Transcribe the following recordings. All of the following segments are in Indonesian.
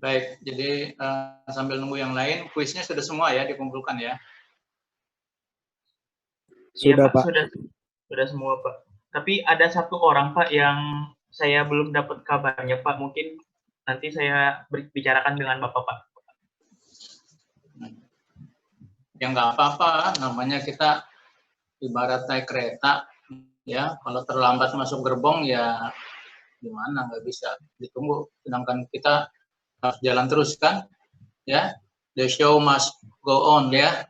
Baik, jadi sambil nunggu yang lain, kuisnya sudah semua ya dikumpulkan ya? Sudah, Iya, Pak, Pak. sudah semua, Pak. Tapi ada satu orang, Pak, yang saya belum dapat kabarnya, Pak. Mungkin nanti saya bicarakan dengan Bapak, Pak. Ya nggak apa-apa, namanya kita ibarat naik kereta, ya. Kalau terlambat masuk gerbong ya gimana, nggak bisa ditunggu. Sedangkan kita harus jalan terus kan, ya. The show must go on, ya.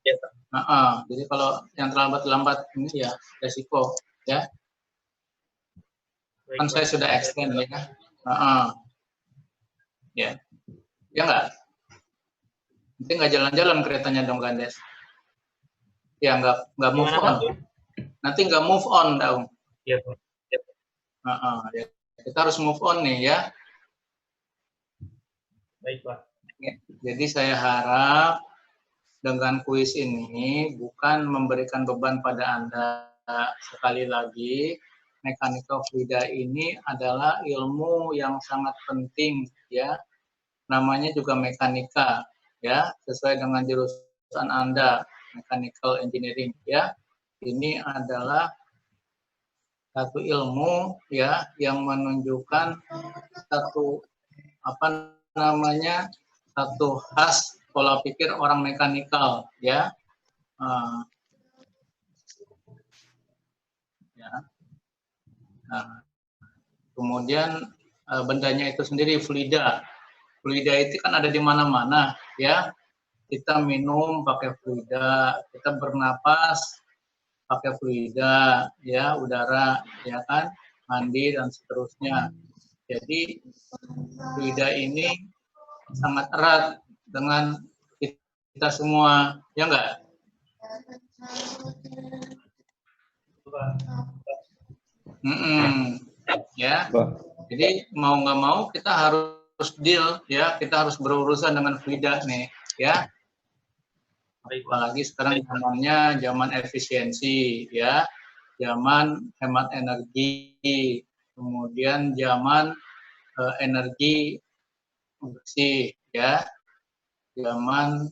Ya, Pak. Jadi kalau yang terlambat ini ya resiko, ya. Baik, Kan Pak. saya sudah extend ya. Ya, ya nggak. Nanti nggak jalan-jalan keretanya dong, Gandes. Ya nggak move Gimana, on. Pak? Nanti nggak move on dong. Iya, Pak. Ya, Pak. Ya. Kita harus move on nih ya. Baik, Pak. Jadi saya harap dengan kuis ini bukan memberikan beban pada Anda. Sekali lagi, mechanical fluida ini adalah ilmu yang sangat penting ya. Namanya juga mekanika ya, sesuai dengan jurusan Anda, mechanical engineering ya. Ini adalah satu ilmu ya yang menunjukkan satu satu khas pola pikir orang mekanikal ya. Nah, kemudian bendanya itu sendiri fluida. Fluida itu kan ada di mana-mana ya. Kita minum pakai fluida, kita bernapas pakai fluida ya, udara ya kan, mandi dan seterusnya. Jadi fluida ini sangat erat dengan kita semua, ya enggak? Ya, jadi mau nggak mau kita harus deal ya, kita harus berurusan dengan fluida nih, ya. Apalagi sekarang zamannya zaman efisiensi, ya, zaman hemat energi, kemudian zaman energi bersih, ya, zaman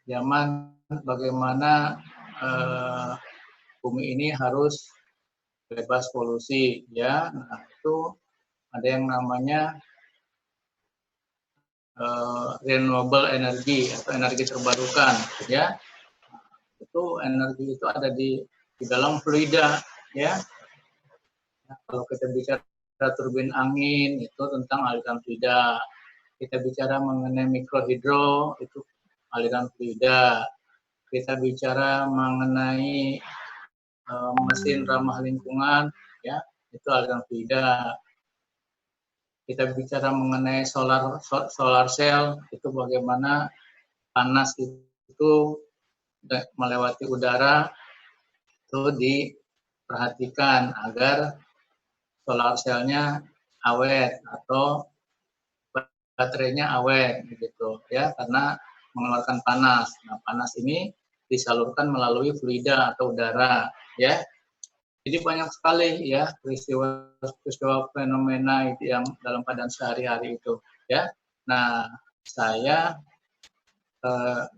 zaman bagaimana bumi ini harus bebas polusi, ya. Nah, itu ada yang namanya renewable energy atau energi terbarukan, ya. Itu energi itu ada di dalam fluida, ya. Nah, kalau kita bicara turbin angin itu tentang aliran fluida. Kita bicara mengenai mikrohidro itu aliran fluida. Kita bicara mengenai mesin ramah lingkungan, ya, itu aliran fluida. Kita bicara mengenai solar cell, itu bagaimana panas itu melewati udara, itu diperhatikan agar solar cell-nya awet atau baterainya awet, gitu ya, karena mengeluarkan panas. Nah, panas ini disalurkan melalui fluida atau udara, ya. Jadi banyak sekali ya peristiwa fenomena itu yang dalam keadaan sehari-hari itu ya. Nah,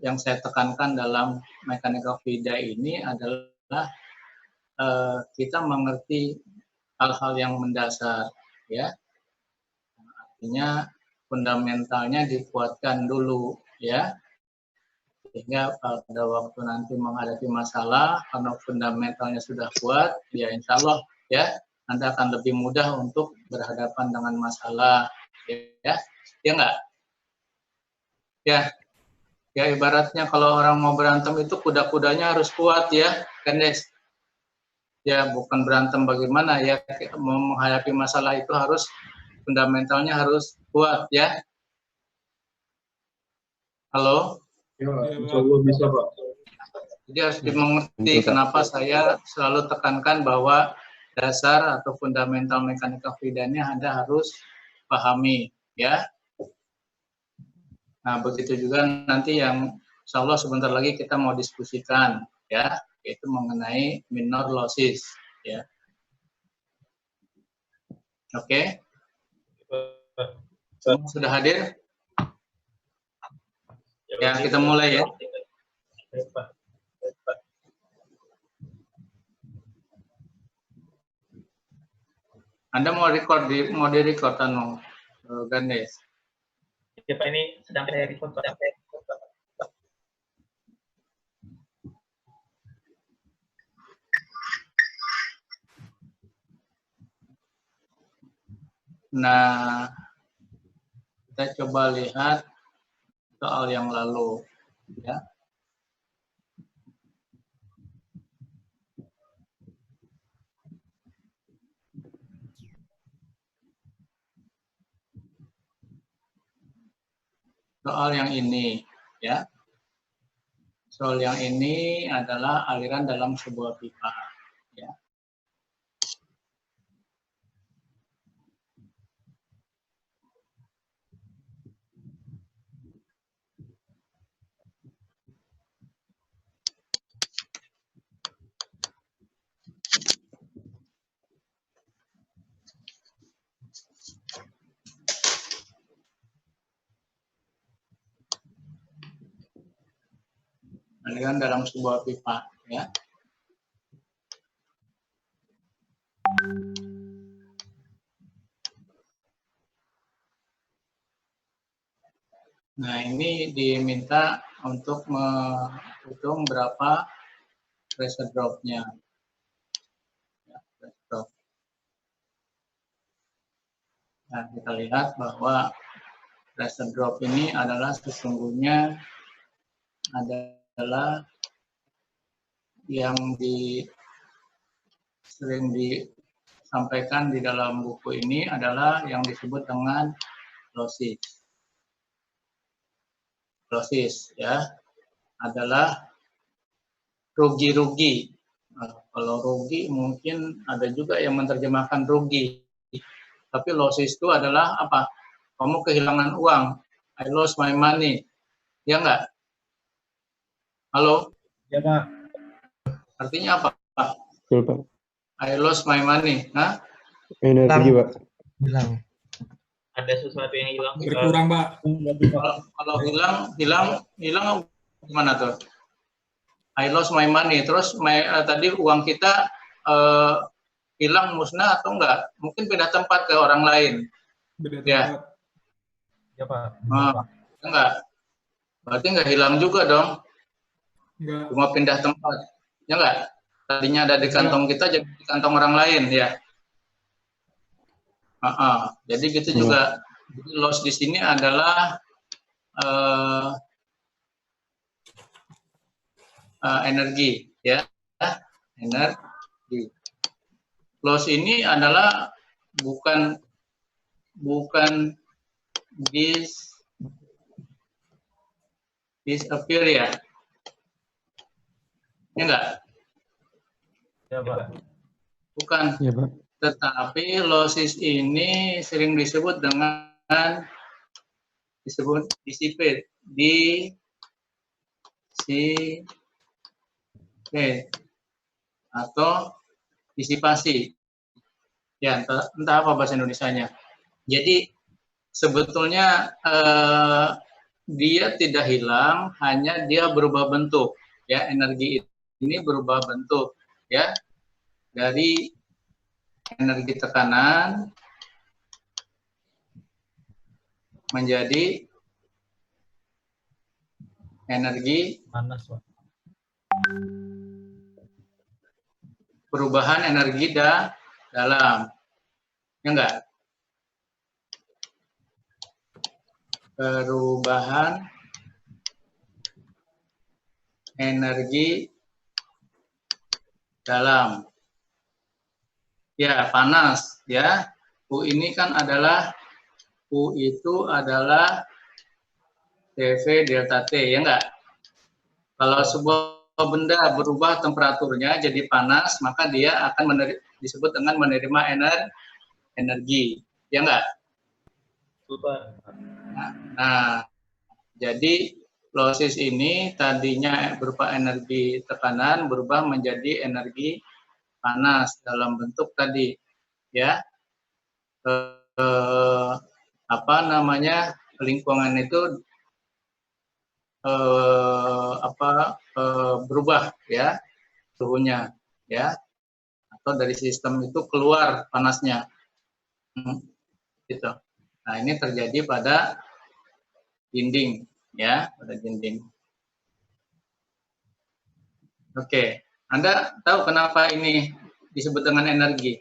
yang saya tekankan dalam mechanical fluida ini adalah kita mengerti hal-hal yang mendasar ya. Artinya fundamentalnya dikuatkan dulu ya. Sehingga pada waktu nanti menghadapi masalah, karena fundamentalnya sudah kuat, ya insya Allah ya Anda akan lebih mudah untuk berhadapan dengan masalah, ya enggak? Ya ibaratnya kalau orang mau berantem itu kuda-kudanya harus kuat ya, kan Des? Ya bukan berantem bagaimana ya, mau menghadapi masalah itu harus fundamentalnya harus kuat ya. Halo? Ya, insya Allah bisa, Pak. Jadi harus dimengerti kenapa saya selalu tekankan bahwa dasar atau fundamental mekanika fluidanya Anda harus pahami, ya. Nah, begitu juga nanti yang insya Allah sebentar lagi kita mau diskusikan, ya, yaitu mengenai minor losses, ya. Oke? Semua sudah hadir? Ya, berarti kita mulai ya. Baik, Pak. Anda mau di record anu Ganes. Ya, Pak, ini sedang saya record, Pak. Nah, kita coba lihat soal yang lalu ya. Soal yang ini ya. Soal yang ini adalah aliran dalam sebuah pipa ya. Aliran dalam sebuah pipa ya. Nah, ini diminta untuk menghitung berapa pressure drop-nya. Ya, pressure drop. Nah, kita lihat bahwa pressure drop ini adalah sesungguhnya adalah yang sering disampaikan di dalam buku ini adalah yang disebut dengan losses. Losses ya adalah rugi-rugi. Nah, kalau rugi mungkin ada juga yang menerjemahkan rugi. Tapi losses itu adalah apa? Kamu kehilangan uang. I lost my money. Ya enggak? Halo? Ya, Pak. Artinya apa, Pak? Betul, Pak. I lost my money. Hah? Energi, Pak. Hilang. Ada sesuatu yang hilang. Berkurang, Pak. Kalau hilang gimana tuh? I lost my money. Terus tadi uang kita hilang, musnah atau enggak? Mungkin pindah tempat ke orang lain. Beda Ya. tempat. Ya, Pak. Enggak. Berarti enggak hilang juga dong. Enggak. Cuma pindah tempat. Ya enggak? Tadinya ada di kantong kita jadi di kantong orang lain ya. Jadi gitu juga. Jadi loss di sini adalah energi ya. Energi. Loss ini adalah bukan disappear ya. Ya enggak? Ya, Pak. Bukan. Ya, Pak. Tetapi losses ini sering disebut dengan dissipate. Atau disipasi. Ya, entah apa bahasa Indonesianya. Jadi sebetulnya dia tidak hilang, hanya dia berubah bentuk. Ya, energi ini berubah bentuk. Ya, dari energi tekanan menjadi energi Panas, Pak. perubahan energi dalam. Ya enggak? Perubahan energi dalam. Ya, panas ya. U ini kan adalah U itu adalah CV delta T, ya enggak? Kalau sebuah benda berubah temperaturnya jadi panas, maka dia akan disebut dengan menerima energi, ya enggak? Pak. Nah, jadi losses ini tadinya berupa energi tekanan berubah menjadi energi panas dalam bentuk tadi, ya. apa namanya, lingkungan itu berubah ya suhunya ya, atau dari sistem itu keluar panasnya. Gitu. Nah, ini terjadi pada dinding ya, pada dinding. Oke, Anda tahu kenapa ini disebut dengan energi?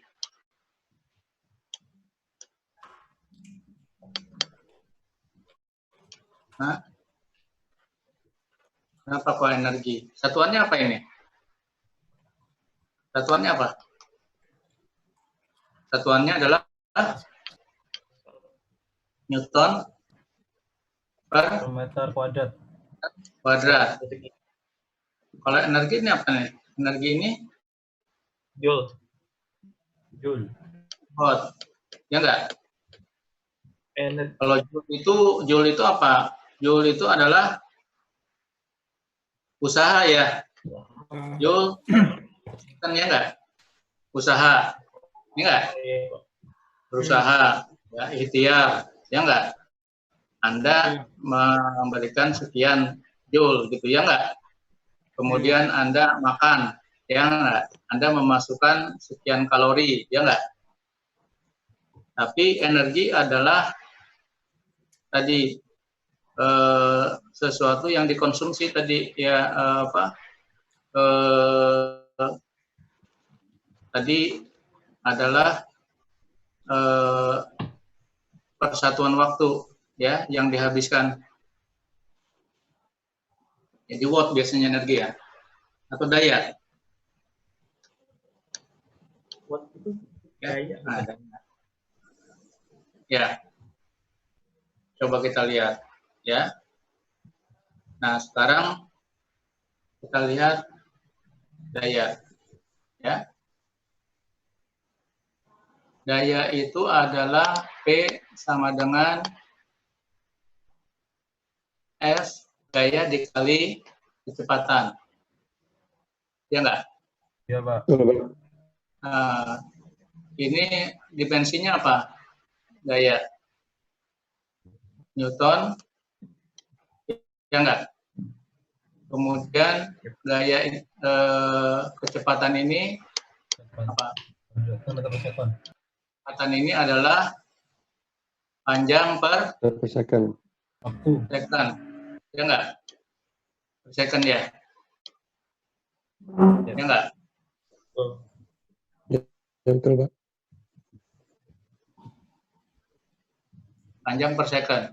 Hah? Kenapa kok energi? Satuannya apa ini? Satuannya apa? Satuannya adalah Newton per meter kuadrat. kuadrat. Kalau energi ini apa nih? Energi ini Joule. watt. Ya enggak? Energi. Kalau Joule itu apa? Joule itu adalah usaha ya. Joule kan ya enggak? Usaha. Ini enggak? Berusaha, ya, ikhtiar, ya enggak? Anda memberikan sekian joule gitu ya enggak? Kemudian Anda makan, ya enggak? Anda memasukkan sekian kalori, ya enggak? Tapi energi adalah tadi sesuatu yang dikonsumsi tadi ya tadi adalah persatuan waktu ya yang dihabiskan. Jadi watt biasanya energi ya atau daya. Watt itu Ya. daya. Nah, ya. Coba kita lihat ya. Nah, sekarang kita lihat daya ya. Daya itu adalah P sama dengan S daya dikali kecepatan. Ya enggak? Iya, Pak. Nah, ini dimensinya apa? Daya. Newton. Ya enggak? Kemudian daya kecepatan ini apa? Kecepatan ini adalah panjang per second. second. Ya enggak? Per second ya? Ya enggak? Ya, betul, Pak. Panjang per second.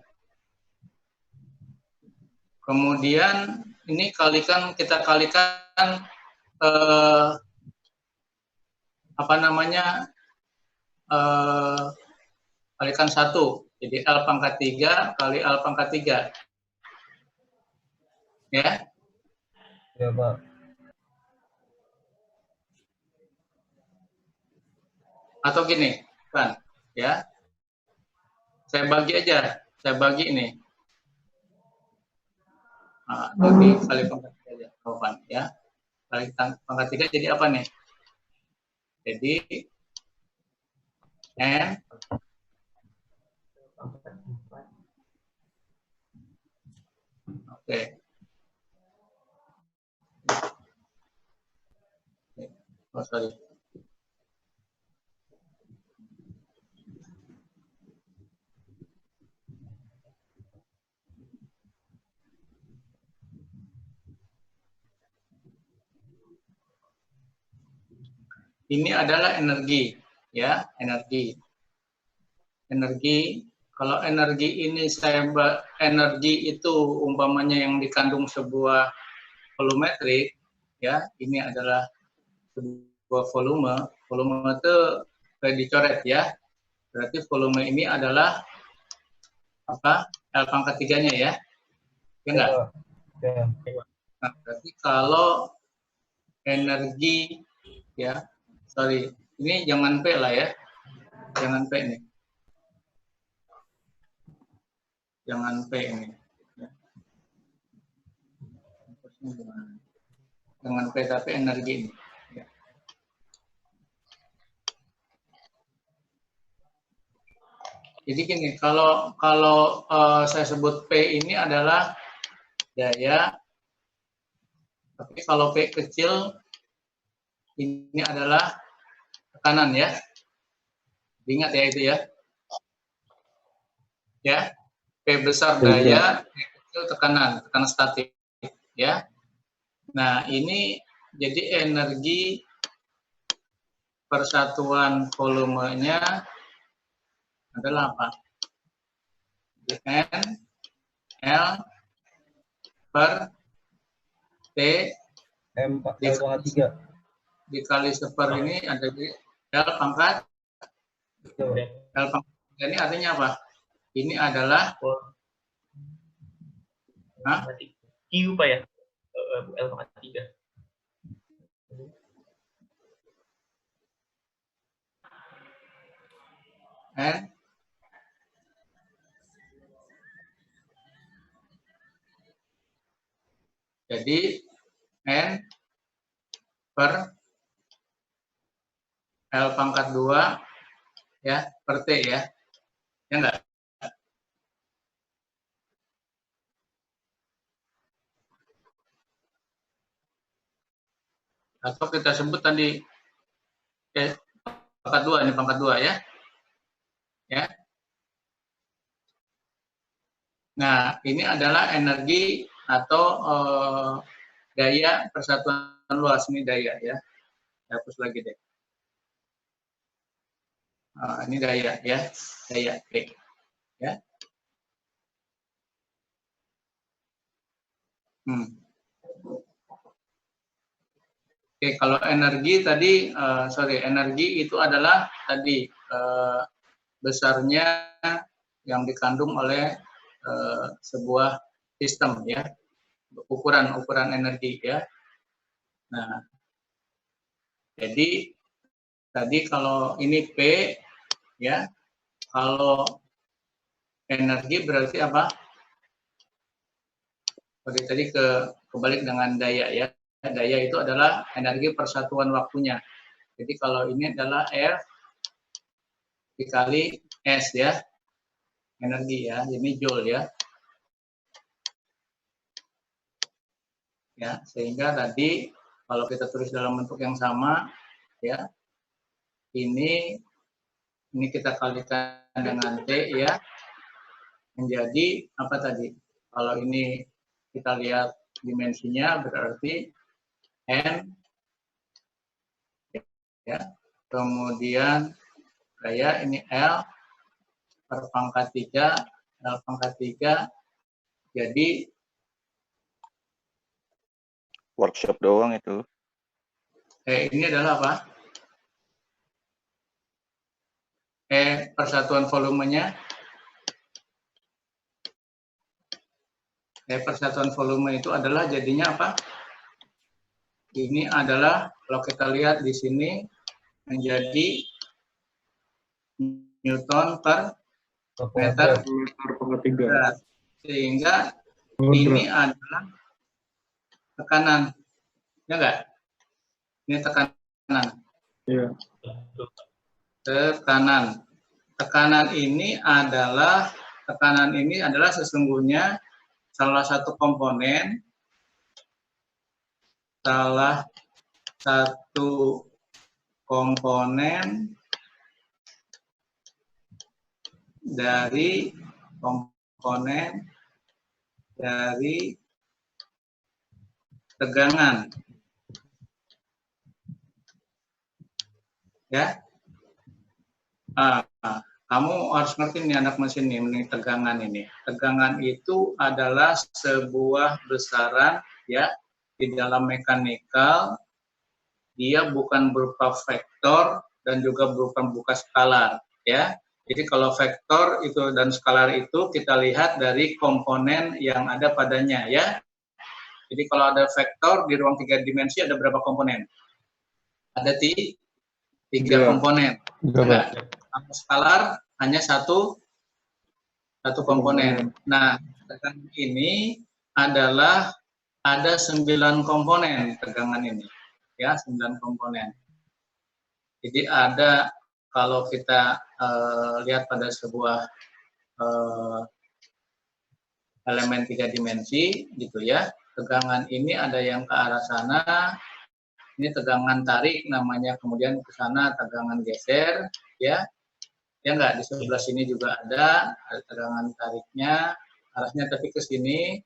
Kemudian ini kita kalikan apa namanya, kalikan 1. Jadi L pangkat 3 kali L pangkat 3. Ya. Iya, Pak. Atau gini, kan, ya. Saya bagi aja, saya bagi ini. Nah, bagi kali pangkat 3 aja, kawan, ya. Kali pangkat 3 jadi apa nih? Jadi N oke. Oh, sorry. Ini adalah energi, ya, energi. Energi, kalau energi ini energi itu umpamanya yang dikandung sebuah volumetrik, ya, ini adalah sebuah volume. Volume itu dicoret ya. Berarti volume ini adalah apa? L pangkat 3-nya ya. Ya enggak? Ya. Nah, berarti kalau energi ya, sorry, ini jangan P lah ya. Jangan P nih. Jangan P ini. Ya. Jangan P tapi energi ini. Ya. Jadi gini, kalau saya sebut P ini adalah daya, tapi kalau P kecil ini adalah tekanan ya. Ingat ya itu ya. Ya, P besar daya, P kecil tekanan statik ya. Nah, ini jadi energi persatuan volumenya adalah apa? N L per T L/3. dikali seper ini ada di L pangkat L pangkat 3 ini artinya apa? Ini adalah Q Pak ya? L/3. N jadi N per L pangkat 2 ya per T ya. Ya enggak? Atau kita sebut tadi pangkat 2 ini pangkat 2 ya. Ya. Nah, ini adalah energi atau daya persatuan luas, ini daya ya. Hapus lagi deh. Ini daya ya, daya P ya. Oke, kalau energi tadi, energi itu adalah tadi besarnya yang dikandung oleh sebuah sistem ya, ukuran energi ya. Nah, jadi tadi kalau ini P ya, kalau energi berarti apa? Tadi kebalik dengan daya ya. Daya itu adalah energi persatuan waktunya. Jadi kalau ini adalah R dikali S ya, energi ya, ini joule ya. Ya, sehingga tadi kalau kita tulis dalam bentuk yang sama ya, ini kita kalikan dengan T ya, menjadi apa tadi? Kalau ini kita lihat dimensinya berarti N ya, kemudian daya ini L per pangkat 3, L pangkat 3, jadi workshop doang itu. ini adalah apa? Persatuan volumenya. Persatuan volume itu adalah jadinya apa? Ini adalah kalau kita lihat di sini menjadi Newton per meter per 3. Sehingga ini adalah tekanan. Ya enggak? Ini tekanan. Iya. Tekanan ini adalah sesungguhnya salah satu komponen dari tegangan ya. Kamu harus ngerti nih anak mesin nih tegangan ini. Tegangan itu adalah sebuah besaran ya di dalam mekanikal, dia bukan berupa vektor dan juga bukan skalar ya. Jadi kalau vektor itu dan skalar itu kita lihat dari komponen yang ada padanya ya. Jadi kalau ada vektor di ruang 3 dimensi ada berapa komponen? Ada 3 komponen. Kalau skalar hanya satu komponen. Nah, tegangan ini adalah ada 9 komponen tegangan ini. Ya, 9 komponen. Jadi ada kalau kita lihat pada sebuah elemen 3 dimensi gitu ya, tegangan ini ada yang ke arah sana, ini tegangan tarik namanya, kemudian ke sana tegangan geser, ya enggak, di sebelah sini juga ada tegangan tariknya, arahnya tapi ke sini,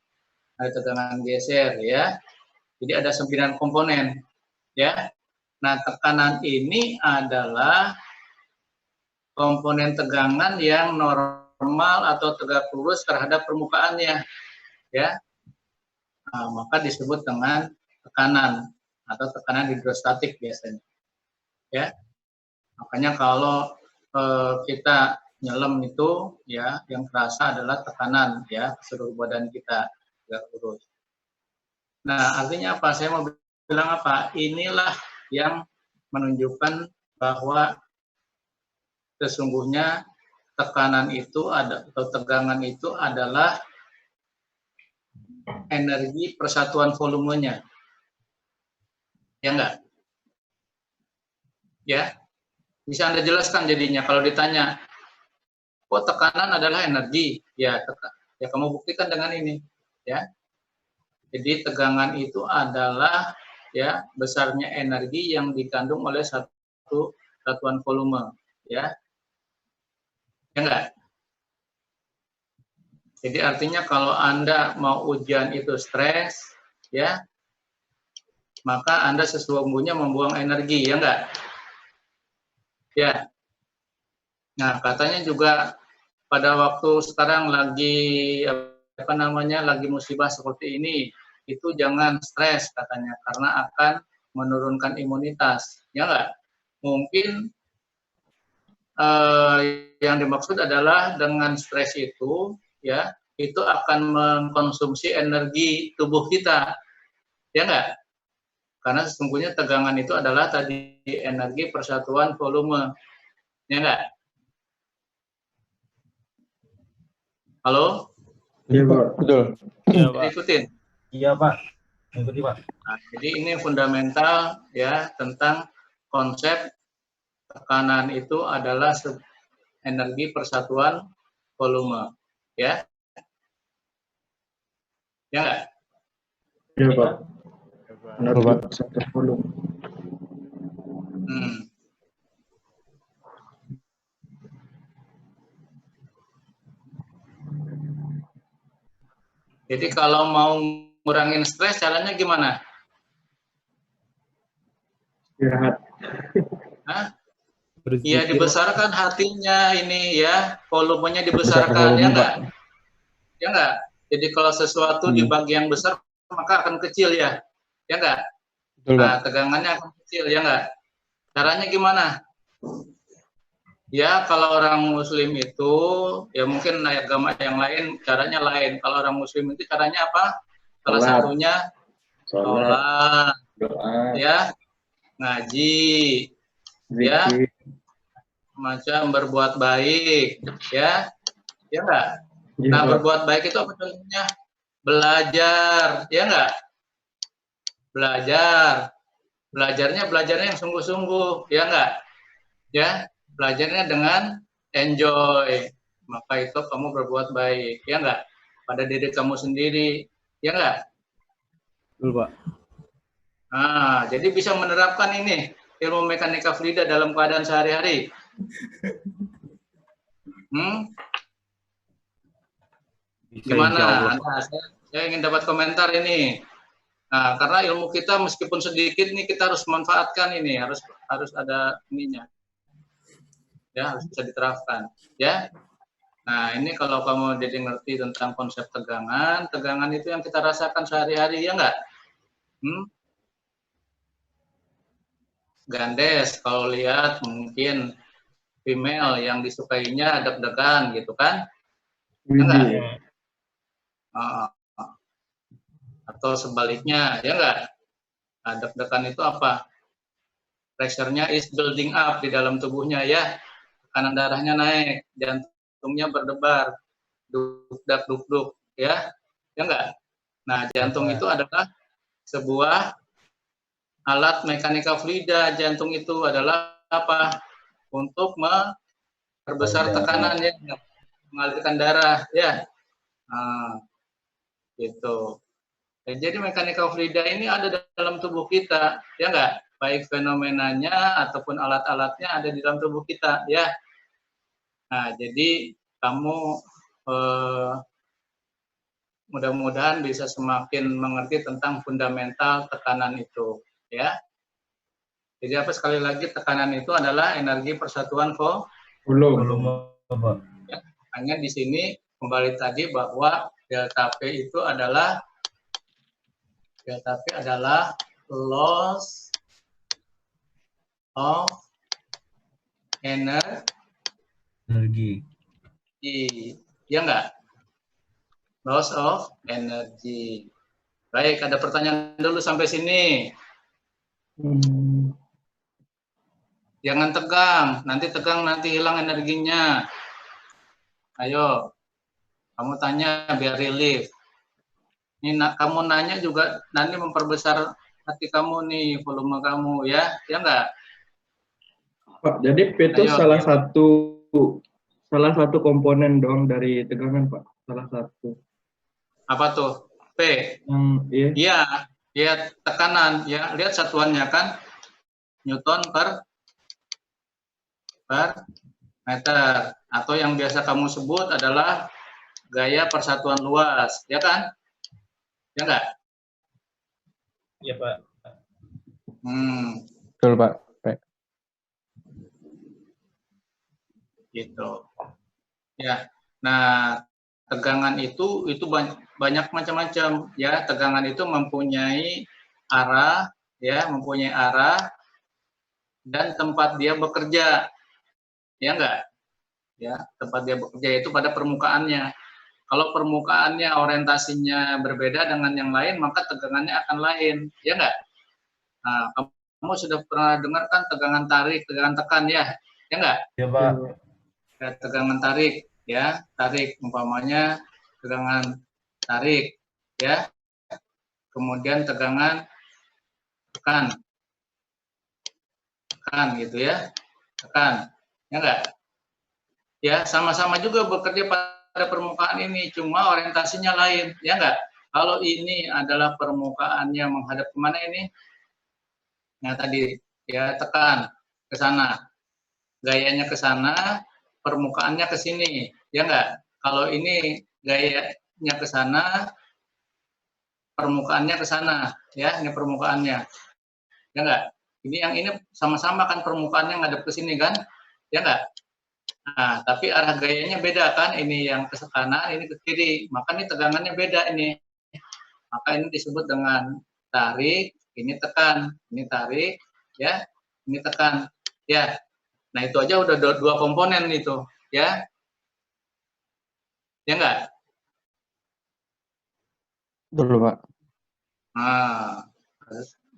ada tegangan geser ya. Jadi ada 9 komponen ya. Nah, tekanan ini adalah komponen tegangan yang normal atau tegak lurus terhadap permukaannya ya. Nah, maka disebut dengan tekanan atau tekanan hidrostatik biasanya ya. Makanya kalau kita nyelam itu ya, yang terasa adalah tekanan ya seluruh badan kita tegak lurus. Nah, artinya apa? Saya mau bilang apa? Inilah yang menunjukkan bahwa sesungguhnya tekanan itu atau tegangan itu adalah energi persatuan volumenya. Ya enggak? Ya. Bisa Anda jelaskan jadinya kalau ditanya, oh tekanan adalah energi. Ya, ya kamu buktikan dengan ini, ya. Jadi tegangan itu adalah ya besarnya energi yang dikandung oleh satu satuan volume, ya. Ya enggak? Jadi artinya kalau Anda mau ujian itu stres, ya, maka Anda sesungguhnya membuang energi, ya enggak? Ya. Nah, katanya juga pada waktu sekarang lagi apa namanya, lagi musibah seperti ini, itu jangan stres katanya karena akan menurunkan imunitas, ya enggak? Mungkin yang dimaksud adalah dengan stres itu, ya, itu akan mengkonsumsi energi tubuh kita, ya enggak? Karena sesungguhnya tegangan itu adalah tadi energi persatuan volume, ya enggak? Halo? Iya, Pak. Betul. Iya, Jadi Pak. ikutin. Iya, Pak. Ikuti, Pak. Nah, jadi ini fundamental ya tentang konsep tekanan itu adalah energi persatuan volume, ya. Ya enggak? Iya, Pak. Betul, Pak. Satu volume. Jadi kalau mau ngurangin stres caranya gimana? Istirahat. Hah? Ya dibesarkan hatinya ini ya, volumenya dibesarkan, volume, ya enggak? Pak. Ya enggak? Jadi kalau sesuatu di bagian besar maka akan kecil ya. Ya enggak? Betul, Pak. Nah, tegangannya akan kecil, ya enggak? Caranya gimana? Ya, kalau orang muslim itu, ya mungkin agama yang lain, caranya lain. Kalau orang muslim itu caranya apa? Salah Sholat. satunya, sholat, Doa. ya, ngaji, ya, Zikir. macam berbuat baik, ya enggak? Iya, Nah, Pak. berbuat baik itu apa contohnya? Belajar, ya enggak? Belajarnya yang sungguh-sungguh, ya enggak? Ya, belajarnya dengan enjoy, maka itu kamu berbuat baik, ya enggak? Pada diri kamu sendiri, ya enggak? Betul, Pak. Nah, jadi bisa menerapkan ini ilmu mekanika fluida dalam keadaan sehari-hari. Gimana? Nah, saya ingin dapat komentar ini. Nah, karena ilmu kita meskipun sedikit nih kita harus manfaatkan ini, harus ada ininya. Ya, harus bisa diterapkan, ya. Nah, ini kalau kamu jadi ngerti tentang konsep tegangan itu yang kita rasakan sehari-hari, ya enggak? Gandes, kalau lihat mungkin female yang disukainya deg-degan gitu kan? Ya enggak? Atau sebaliknya, ya enggak? Nah, deg-degan itu apa? Pressure-nya is building up di dalam tubuhnya, ya. Tekanan darahnya naik, jantungnya berdebar, duk-duk, ya. Ya enggak? Nah, jantung itu adalah sebuah alat mekanika fluida. Jantung itu adalah apa? untuk memperbesar tekanan ya, mengalirkan darah ya. Nah, gitu. Jadi mechanical fluida ini ada dalam tubuh kita, ya enggak? Baik fenomenanya ataupun alat-alatnya ada di dalam tubuh kita, ya. Nah, jadi kamu mudah-mudahan bisa semakin mengerti tentang fundamental tekanan itu, ya. Jadi apa sekali lagi tekanan itu adalah energi persatuan Volume. ya. Hanya di sini kembali tadi bahwa delta P itu adalah loss of energy. Ya enggak? Loss of energy. Baik, ada pertanyaan dulu sampai sini. Jangan tegang, nanti hilang energinya. Ayo, kamu tanya biar relief. Ini kamu nanya juga nanti memperbesar hati kamu nih, volume kamu ya, ya enggak? Pak, jadi P itu salah satu komponen dong dari tegangan, Pak. Salah satu. Apa tuh? P. Iya, tekanan ya. Lihat satuannya kan, Newton per meter. Atau yang biasa kamu sebut adalah gaya persatuan luas, ya kan? Ya enggak? Iya, Pak. Betul, Pak. Gitu. Ya. Nah, tegangan itu banyak macam-macam ya. Tegangan itu mempunyai arah dan tempat dia bekerja. Ya enggak? Ya, tempat dia bekerja itu pada permukaannya. Kalau permukaannya orientasinya berbeda dengan yang lain, maka tegangannya akan lain, ya enggak? Nah, kamu sudah pernah dengar kan tegangan tarik, tegangan tekan ya? Ya enggak? Ya, Pak. Ya, tegangan tarik, ya, tarik umpamanya tegangan tarik, ya. Kemudian tegangan tekan gitu ya, tekan, ya enggak? Ya, sama-sama juga bekerja pada permukaan ini, cuma orientasinya lain, ya enggak? Kalau ini adalah permukaannya menghadap kemana ini? Nah, tadi ya tekan ke sana, gayanya ke sana, permukaannya ke sini, ya enggak? Kalau ini gayanya ke sana, permukaannya ke sana, ya, ini permukaannya, ya enggak? Ini yang ini sama-sama kan permukaannya ngadep ke sini kan, ya enggak? Nah, tapi arah gayanya beda kan, ini yang ke kanan, ini ke kiri, maka ini tegangannya beda ini. Maka ini disebut dengan tarik, ini tekan, ini tarik, ya, ini tekan, ya. Nah, itu aja udah dua komponen itu, ya. Ya enggak? Betul, Pak. Nah,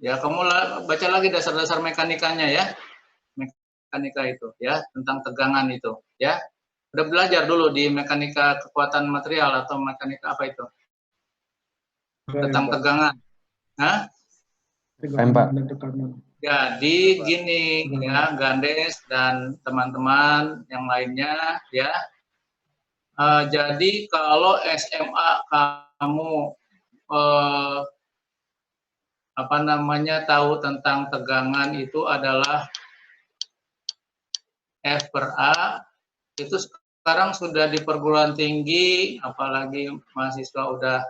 ya kamu baca lagi dasar-dasar mekanikanya ya. Mekanika itu ya, tentang tegangan itu, ya. Udah belajar dulu di mekanika kekuatan material atau mekanika apa itu? Tentang tegangan. Hah? Tegangan dan tekanan. Jadi gini ya, Gandes dan teman-teman yang lainnya ya. Jadi kalau SMA kamu tahu tentang tegangan itu adalah F per A, itu sekarang sudah di perguruan tinggi, apalagi mahasiswa udah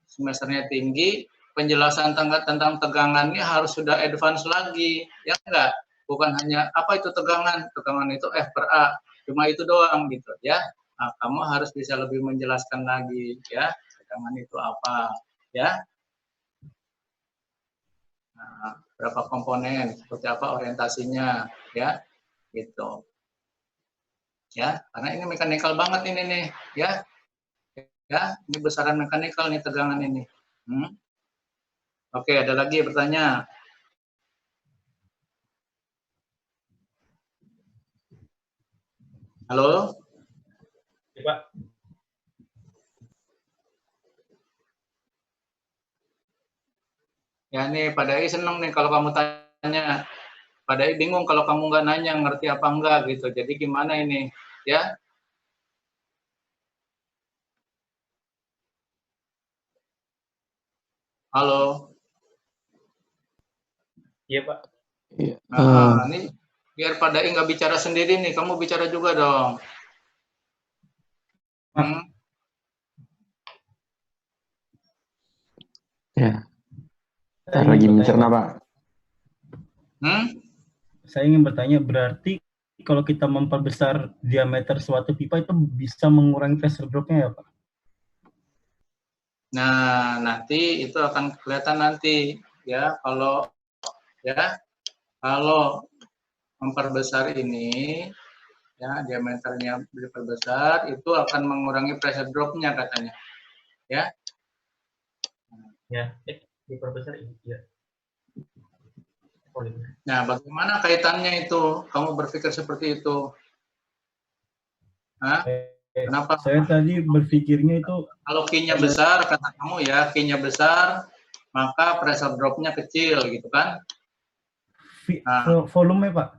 semesternya tinggi, penjelasan tentang tegangannya harus sudah advance lagi, ya enggak? Bukan hanya apa itu tegangan itu F per A, cuma itu doang gitu ya. Nah, kamu harus bisa lebih menjelaskan lagi ya, tegangan itu apa, ya. Nah, berapa komponen, seperti apa orientasinya, ya, gitu. Ya, karena ini mekanikal banget ini nih, ya. Ya, ini besaran mekanikal nih tegangan ini. Oke, ada lagi bertanya? Halo? Ya, Pak. Ya nih, Pak Dai seneng nih kalau kamu tanya. pada bingung kalau kamu nggak nanya ngerti apa enggak gitu. Jadi gimana ini ya? Halo. Iya Pak. Iya. Nah, ini biar pada nggak bicara sendiri nih, kamu bicara juga dong. Hmm? Ya. Saya Ntar lagi ingin mencerna, bertanya, Pak. Hmm? saya ingin bertanya, berarti kalau kita memperbesar diameter suatu pipa itu bisa mengurangi pressure drop-nya ya, Pak? Nah, nanti itu akan kelihatan nanti ya kalau memperbesar ini ya diameternya diperbesar itu akan mengurangi pressure drop-nya katanya. Ya. Ya, diperbesar ini. Ya. Nah, bagaimana kaitannya itu? Kamu berpikir seperti itu? Hah? Kenapa? Saya tadi berpikirnya itu Kalau Q-nya besar, kata kamu ya, Q-nya besar, maka pressure drop-nya kecil gitu kan? Nah, volume, Pak.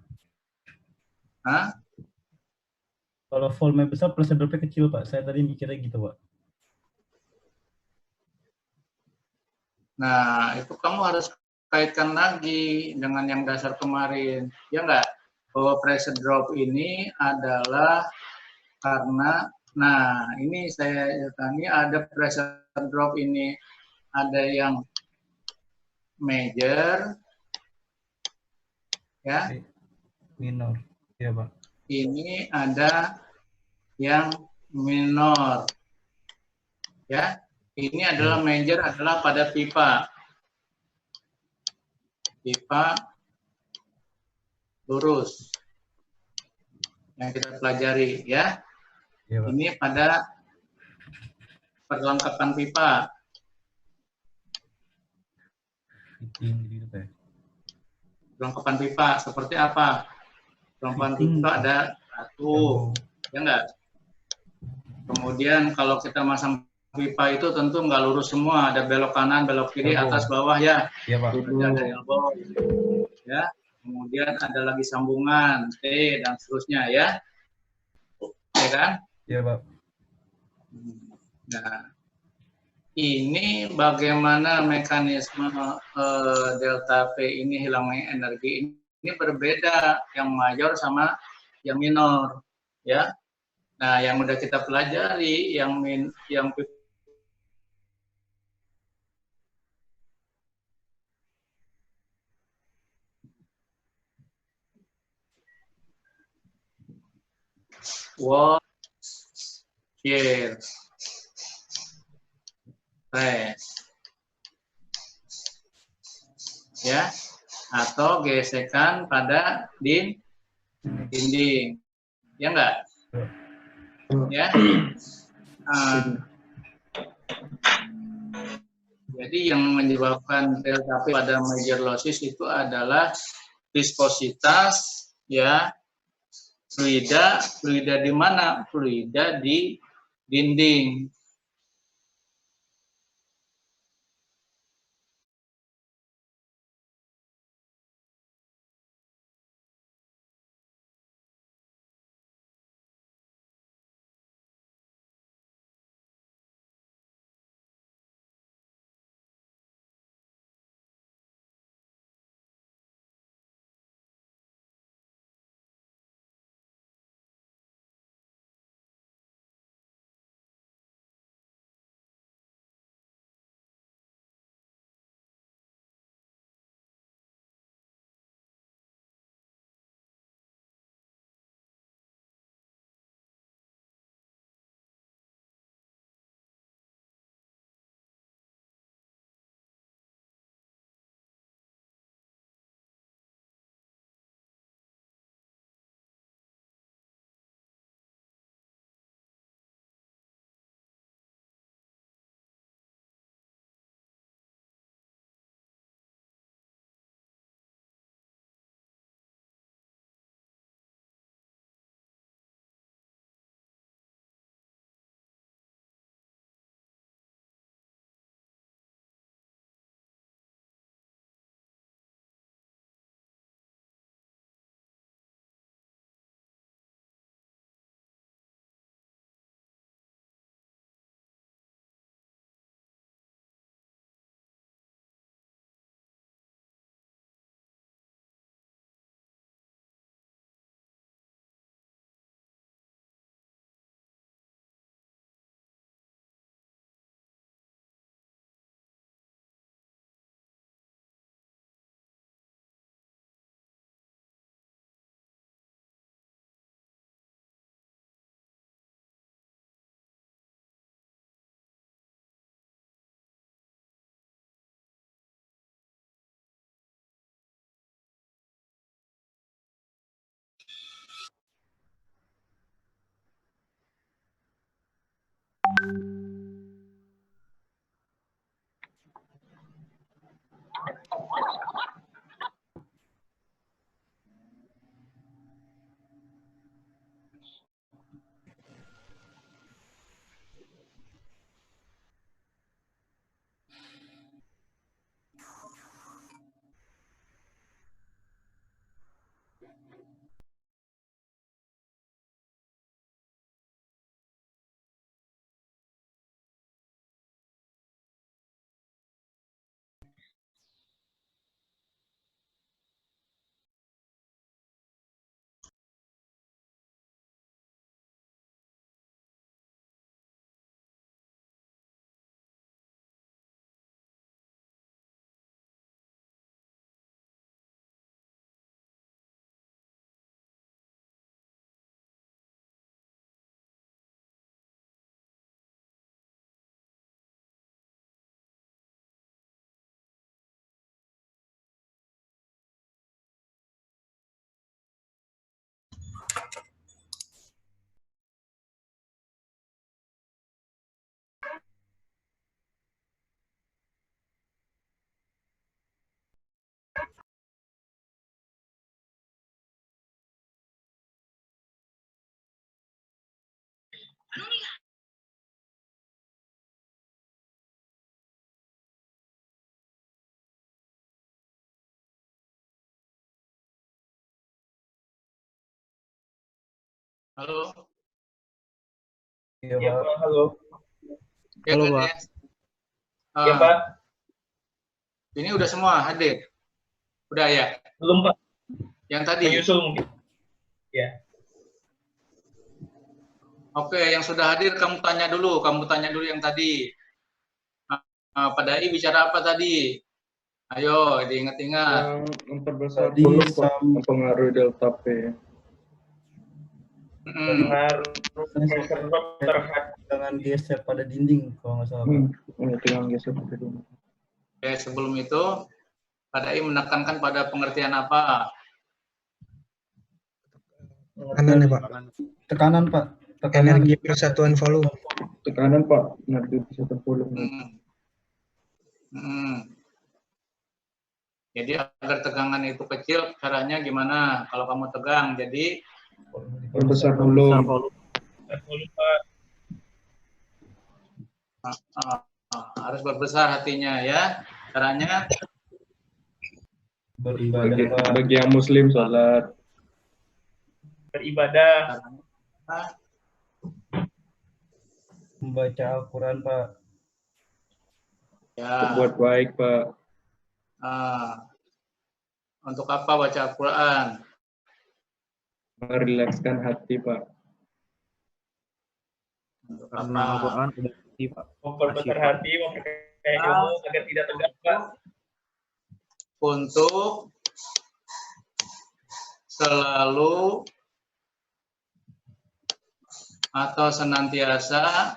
hah? Kalau volume besar, pressure drop-nya kecil, Pak. Saya tadi mikirnya gitu, Pak. Nah, itu kamu harus kaitkan lagi dengan yang dasar kemarin. Ya enggak? Bahwa pressure drop ini adalah karena, nah ini saya tanya ada pressure drop ini, ada yang major, ya. Minor. Ya, Pak. Ini ada yang minor, ya. Ini adalah major adalah pada pipa lurus yang kita pelajari, ya. Ya, Pak. Ini pada perlengkapan pipa. Gitu, Pak. Perlengkapan pipa seperti apa? Perlengkapan Fitting. pipa ada satu, ya enggak? Kemudian kalau kita masang pipa itu tentu nggak lurus semua, ada belok kanan, belok kiri, atas, bawah ya. Ya, Pak. Ada elbow, ya. Kemudian ada lagi sambungan, T dan seterusnya ya. Ya kan? Ya, Pak. Nah, ini bagaimana mekanisme delta P ini hilangnya energi ini berbeda yang mayor sama yang minor, ya. Nah, yang udah kita pelajari yang wall shear stress, ya, atau gesekan pada dinding, ya enggak? Ya. Jadi yang menyebabkan delta P pada major losses itu adalah viskositas, ya, fluida di mana? Fluida di dinding. Halo. Iya, Ya, Pak. Pak. Halo. Ya, Halo, kan, Pak. ya? Ya, Pak. Ini udah semua hadir? Udah ya? Belum, Pak. Yang tadi? Menyusul mungkin. Ya. Oke, yang sudah hadir kamu tanya dulu yang tadi. Pak Dai bicara apa tadi? Ayo, diingat-ingat. Yang memperbesar Tadi volume, Pak, sama mempengaruhi delta P. Pengaruh pressure drop terhadap dengan geser pada dinding kalau nggak salah, Pak. Tinggal geser ke dulu. Oke, sebelum itu, Pak Dai menekankan pada pengertian apa? Tekanan ya, Pak. Tekanan, Pak. Tekanan Energi persatuan volume. Tekanan, Pak, energi persatuan volume. Jadi agar tegangan itu kecil, caranya gimana? Kalau kamu tegang, jadi Perbesar volume. harus berbesar hatinya ya. Caranya beribadah, Pak. Bagi yang muslim sholat. beribadah. Membaca Al-Quran, Pak. Ya. Berbuat baik, Pak. Untuk apa baca Al-Quran? Merilekskan hati, Pak. Untuk Karena apa? Al-Quran udah hati, Pak. Memperbesar hati, memperkaya ilmu agar tidak tegang, Pak. Untuk selalu atau senantiasa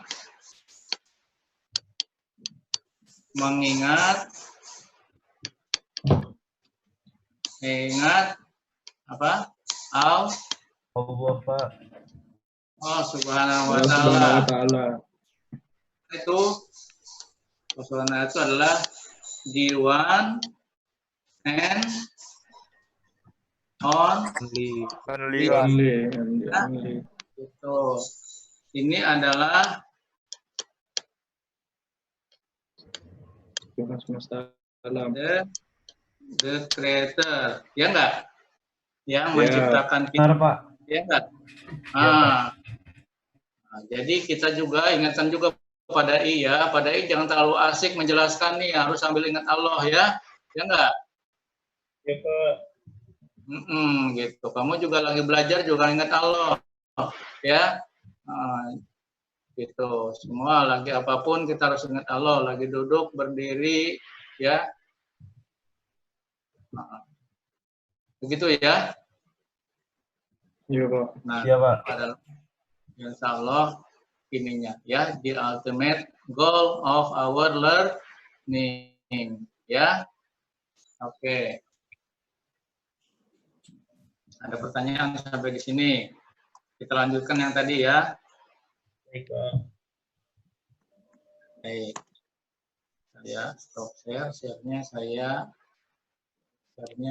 mengingat apa? Allah, Pak. Oh, subhanahu wa Allah ta'ala. Ta'ala. Itu subhanahu itu adalah D1 and only. Itu. Ini adalah Tuhan semesta alam. the creator, ya enggak? Yang menciptakan kita, Benar, Pak. ya enggak? Jadi kita juga ingatkan juga pada pada jangan terlalu asik menjelaskan nih, harus sambil ingat Allah ya, ya enggak? Ya, Pak. Gitu. Kamu juga lagi belajar juga ingat Allah, ya. Gitu. Semua lagi apapun kita harus ingat Allah. Lagi duduk, berdiri, ya. Begitu ya. Iya, Pak. Nah, Iya, Pak. adalah insya Allah ininya ya, the ultimate goal of our learning ya. Oke. Ada pertanyaan sampai di sini? Kita lanjutkan yang tadi ya. Baik, Pak. Baik. Saya stop share, share-nya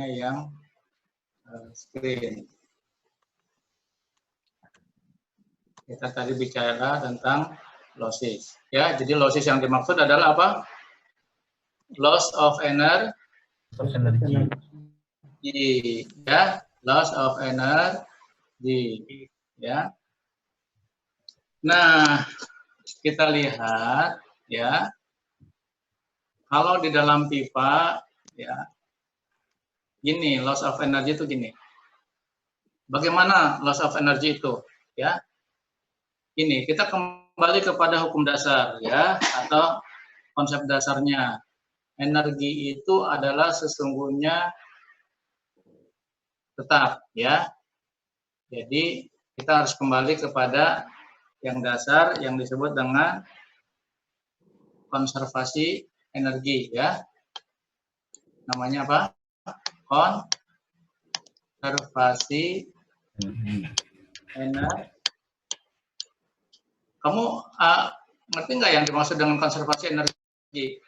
yang screen. Kita tadi bicara tentang losses. Ya, jadi losses yang dimaksud adalah apa? Loss of energy. Ya, loss of energy. Ya. Nah, kita lihat ya. Kalau di dalam pipa ya. Gini, loss of energy itu gini. Bagaimana loss of energy itu? Ya. Ini kita kembali kepada hukum dasar ya atau konsep dasarnya. Energi itu adalah sesungguhnya tetap ya. Jadi kita harus kembali kepada yang dasar yang disebut dengan konservasi energi ya. Namanya apa? Konservasi energi. Kamu ngerti nggak yang dimaksud dengan konservasi energi?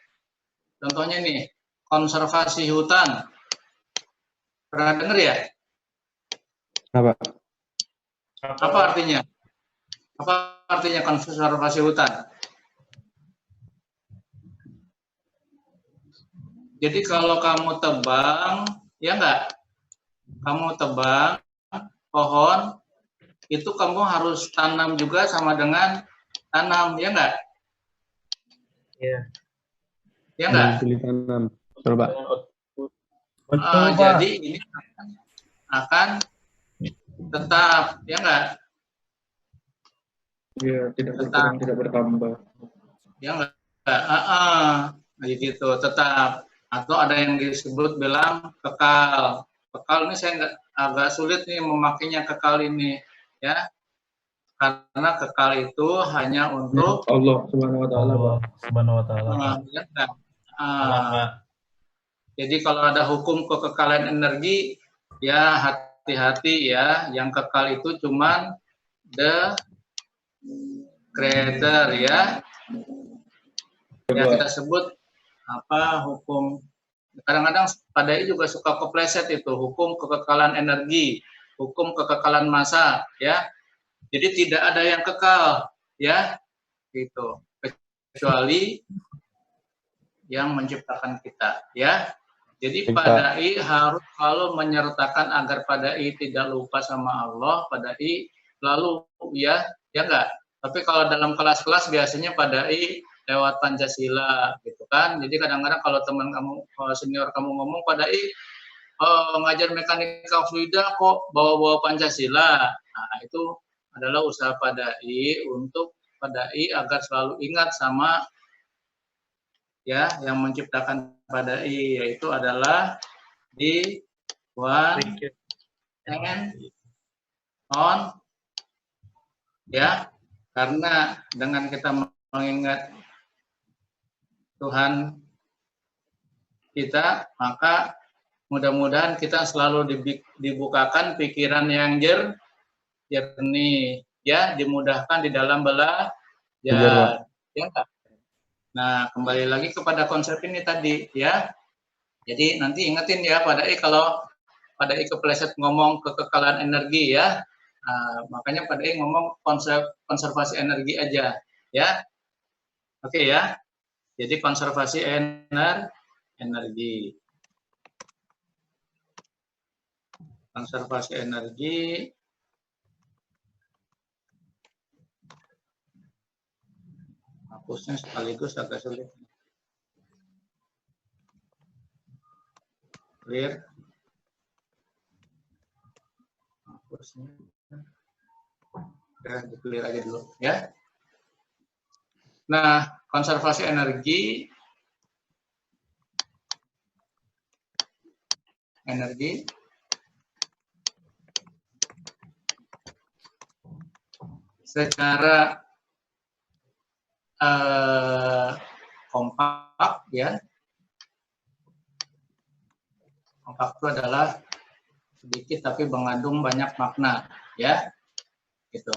Contohnya nih, konservasi hutan. Pernah dengar ya? Apa? Apa artinya? Apa artinya konservasi hutan? Jadi kalau kamu tebang, ya enggak? Kamu tebang pohon, itu kamu harus tanam juga sama dengan tanam, ya enggak? Iya. Ya enggak? Pilih tanam. Betul, Pak. Betul, Pak. Jadi ini akan tetap, ya enggak? Iya, tidak berkurang, tidak bertambah. Ya enggak? Gitu, tetap. Atau ada yang disebut bilang kekal. Kekal ini saya agak sulit nih memakainya kekal ini, ya. Karena kekal itu hanya untuk Allah Subhanahu wa taala, Pak. Subhanahu wa taala. ya enggak? Pak. Jadi kalau ada hukum kekekalan energi, ya hati-hati ya. Yang kekal itu cuman the creator ya. Ya kita sebut apa hukum. Kadang-kadang PADAI juga suka kepleset itu hukum kekekalan energi, hukum kekekalan massa ya. Jadi tidak ada yang kekal ya. Gitu. Kecuali yang menciptakan kita ya. Jadi PADAI harus selalu menyertakan agar PADAI tidak lupa sama Allah, PADAI lalu ya enggak. Tapi kalau dalam kelas-kelas biasanya PADAI lewat Pancasila gitu kan. Jadi kadang-kadang kalau teman kamu, senior kamu ngomong PADAI ngajar mekanika fluida kok bawa-bawa Pancasila. Nah, itu adalah usaha PADAI untuk PADAI agar selalu ingat sama ya yang menciptakan PADAI, yaitu adalah di one and on ya, karena dengan kita mengingat Tuhan kita, maka mudah-mudahan kita selalu dibukakan pikiran yang jernih ya, dimudahkan di dalam belajar ya. Nah, kembali lagi kepada konsep ini tadi ya. Jadi nanti ingetin ya PADAI kalau PADAI kepleset ngomong kekekalan energi ya. Makanya PADAI ngomong konservasi energi aja ya. Oke ya. Jadi konservasi energi. Konservasi energi. Hapusnya sekaligus agak sulit. Clear. Hapusnya. Ya, clear aja dulu ya. Nah, konservasi energi secara kompak ya. Kompak itu adalah sedikit tapi mengandung banyak makna, ya. Gitu.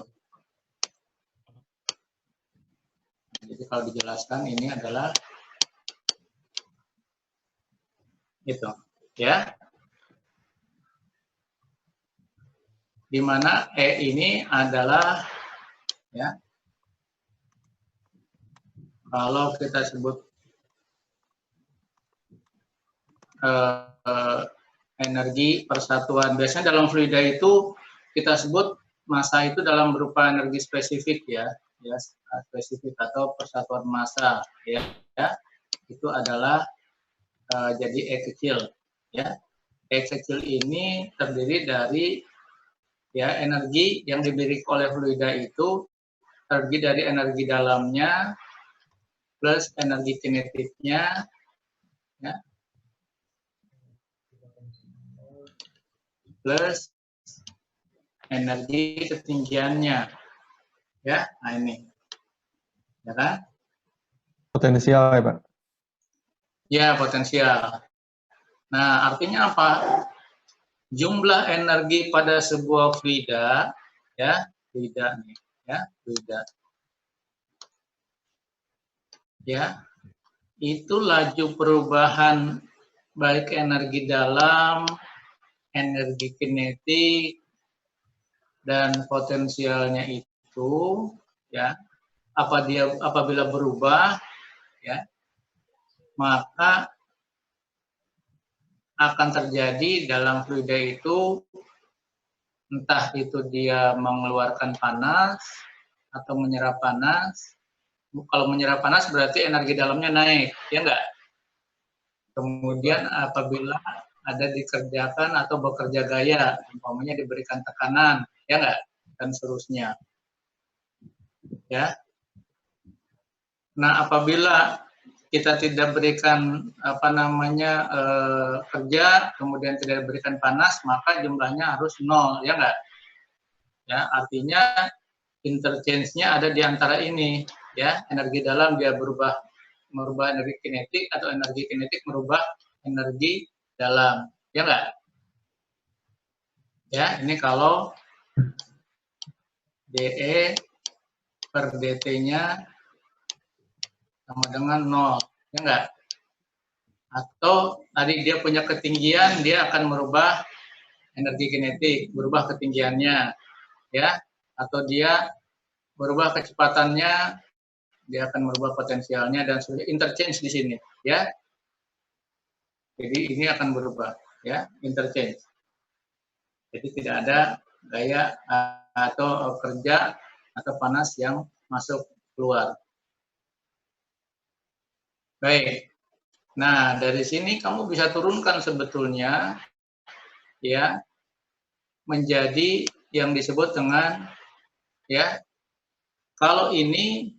Jadi kalau dijelaskan ini adalah itu, ya. Di mana E ini adalah, ya, kalau kita sebut energi persatuan, biasanya dalam fluida itu kita sebut massa itu dalam berupa energi spesifik, ya, spesifik atau persatuan massa, ya, itu adalah jadi E kecil, ya. E kecil ini terdiri dari, ya, energi yang dimiliki oleh fluida itu terdiri dari energi dalamnya plus energi kinetiknya, ya, plus energi ketinggiannya, ya. Nah ini, ya kan? Potensial ya Pak? Ya, potensial. Nah, artinya apa? Jumlah energi pada sebuah fluida, ya, fluida nih, ya, fluida, ya, itu laju perubahan baik energi dalam, energi kinetik, dan potensialnya itu, ya, apabila berubah, ya, maka akan terjadi dalam fluida itu, entah itu dia mengeluarkan panas atau menyerap panas. Kalau menyerap panas berarti energi dalamnya naik, ya enggak? Kemudian apabila ada dikerjakan atau bekerja gaya, umpamanya diberikan tekanan, ya enggak? Dan seterusnya. Ya. Nah, apabila kita tidak berikan kerja, kemudian tidak berikan panas, maka jumlahnya harus 0, ya enggak? Ya, artinya interchange-nya ada di antara ini, ya. Energi dalam dia merubah energi kinetik, atau energi kinetik merubah energi dalam, ya enggak? Ya, ini kalau dE per dt-nya sama dengan 0, ya enggak? Atau tadi dia punya ketinggian, dia akan merubah energi kinetik, berubah ketinggiannya, ya. Atau dia berubah kecepatannya, dia akan merubah potensialnya, dan sudah interchange di sini, ya. Jadi ini akan berubah, ya, interchange. Jadi tidak ada gaya atau kerja atau panas yang masuk keluar. Baik. Nah, dari sini kamu bisa turunkan sebetulnya, ya, menjadi yang disebut dengan, ya, kalau ini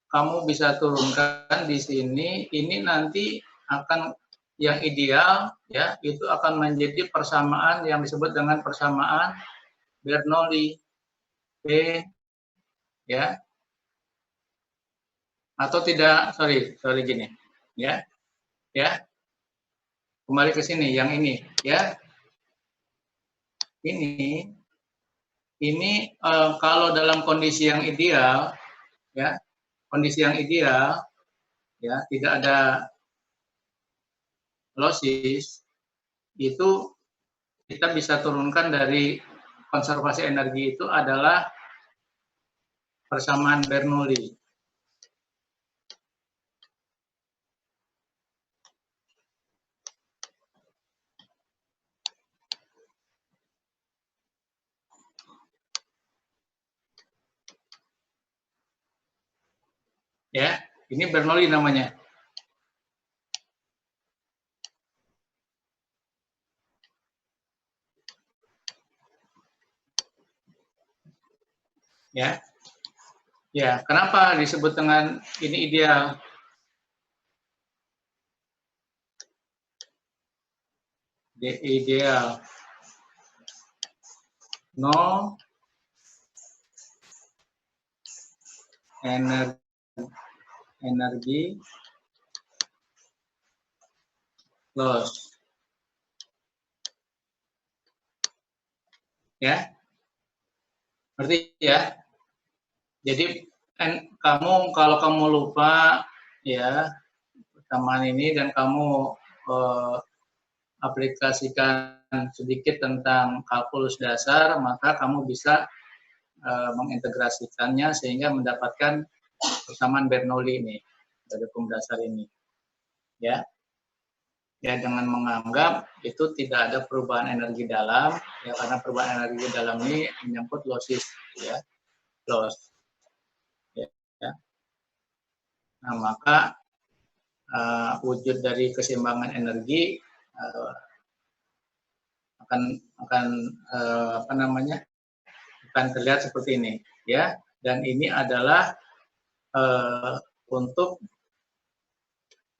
kamu bisa turunkan di sini, ini nanti akan yang ideal, ya, itu akan menjadi persamaan yang disebut dengan persamaan Bernoulli, P, ya, atau tidak, sorry gini, ya, kembali ke sini, yang ini, ya, ini kalau dalam kondisi yang ideal, ya, ya, tidak ada losses, itu kita bisa turunkan dari konservasi energi itu adalah persamaan Bernoulli. Ya, ini Bernoulli namanya. Ya. Ya, kenapa disebut dengan ini ideal? Ideal. No energi loss. Ya, ngerti ya? Jadi kalau kamu lupa ya persamaan ini dan kamu aplikasikan sedikit tentang kalkulus dasar, maka kamu bisa mengintegrasikannya sehingga mendapatkan persamaan Bernoulli ini dari hukum dasar ini. Ya, dengan menganggap itu tidak ada perubahan energi dalam, ya karena perubahan energi dalam ini menyangkut losses, ya, loss. Ya. Nah, maka wujud dari keseimbangan energi akan terlihat seperti ini, ya. Dan ini adalah untuk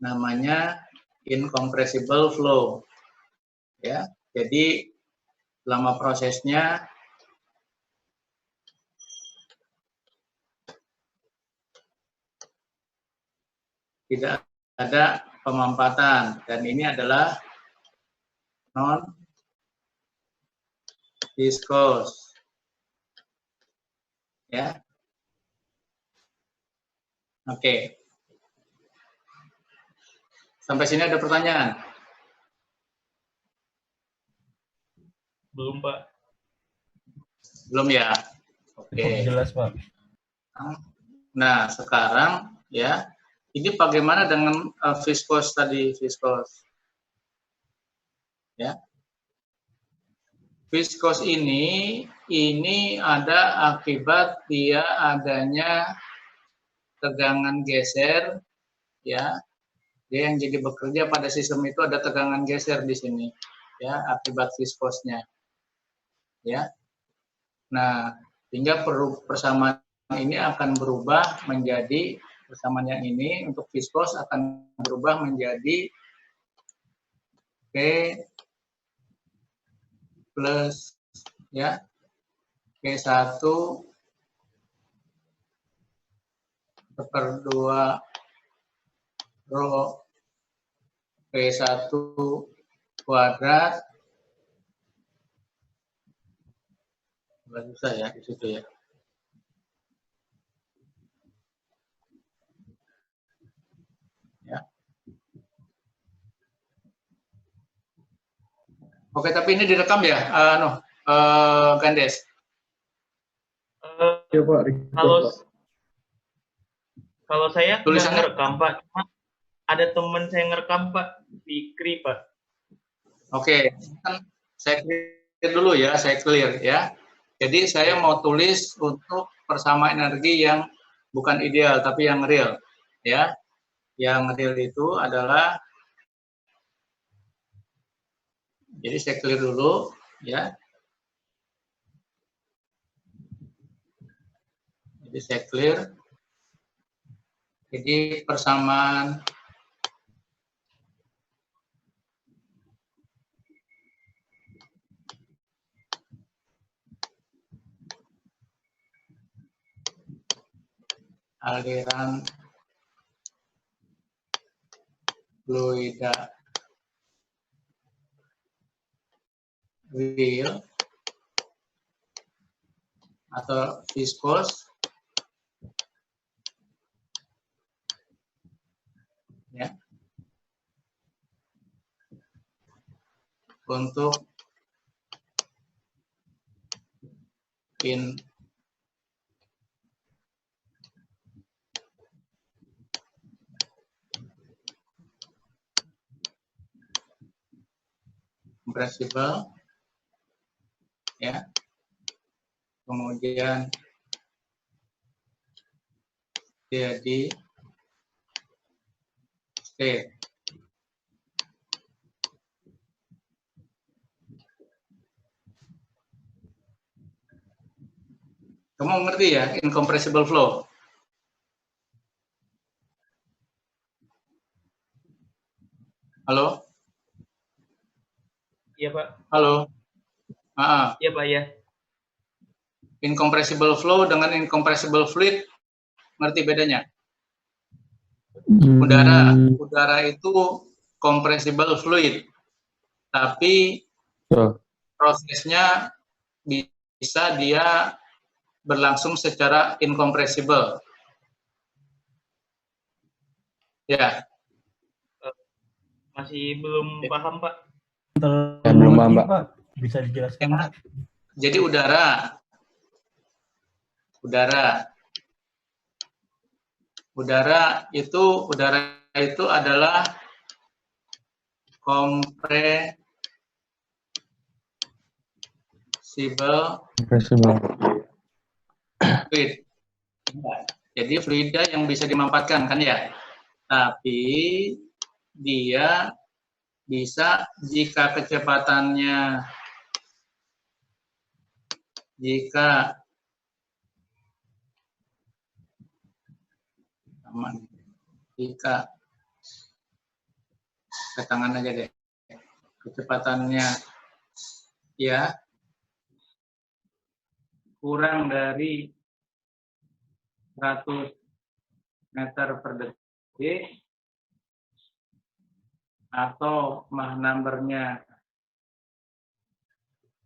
namanya incompressible flow, ya. Jadi selama prosesnya tidak ada pemampatan dan ini adalah non viscous, ya. Oke. Sampai sini ada pertanyaan? Belum, Pak. Belum ya? Oke. Jelas, Pak. Nah, sekarang ya, ini bagaimana dengan viscous tadi, viscous? Ya. Viscous ini ada akibat dia adanya tegangan geser, ya. Dia yang jadi bekerja pada sistem itu ada tegangan geser di sini, ya, akibat viskosnya, ya. Nah, sehingga persamaan ini akan berubah menjadi persamaan yang ini untuk viskos akan berubah menjadi P plus, ya, P1 per 2 rho P1 kuadrat. Susah ya di situ ya. Ya. Oke, tapi ini direkam ya, Gandes? Ya Pak, Kalau saya nggak tulisannya ngerekam, Pak. Cuma ada teman saya ngerekam, Pak. Fikri, Pak. Oke, saya clear dulu ya, saya clear ya. Jadi saya mau tulis untuk persamaan energi yang bukan ideal tapi yang real, ya. Yang real itu adalah, jadi saya clear dulu, ya. Jadi saya clear. Jadi persamaan aliran fluida real atau viskos, ya, untuk incompressible, ya, kemudian jadi state. Kamu ngerti ya incompressible flow? Halo? Iya, Pak. Halo? Iya, Pak, ya. Incompressible flow dengan incompressible fluid, ngerti bedanya? Udara itu compressible fluid, tapi prosesnya bisa dia berlangsung secara incompressible. Ya. Masih belum paham, Pak. Ya, belum paham, Pak. Bisa dijelaskan, Ya. Pak? Jadi udara itu adalah compressible fluid. Jadi fluida yang bisa dimanfaatkan kan ya. Tapi dia bisa jika kecepatannya ke tangan aja deh, kecepatannya ya kurang dari 100 meter per detik atau Mach number-nya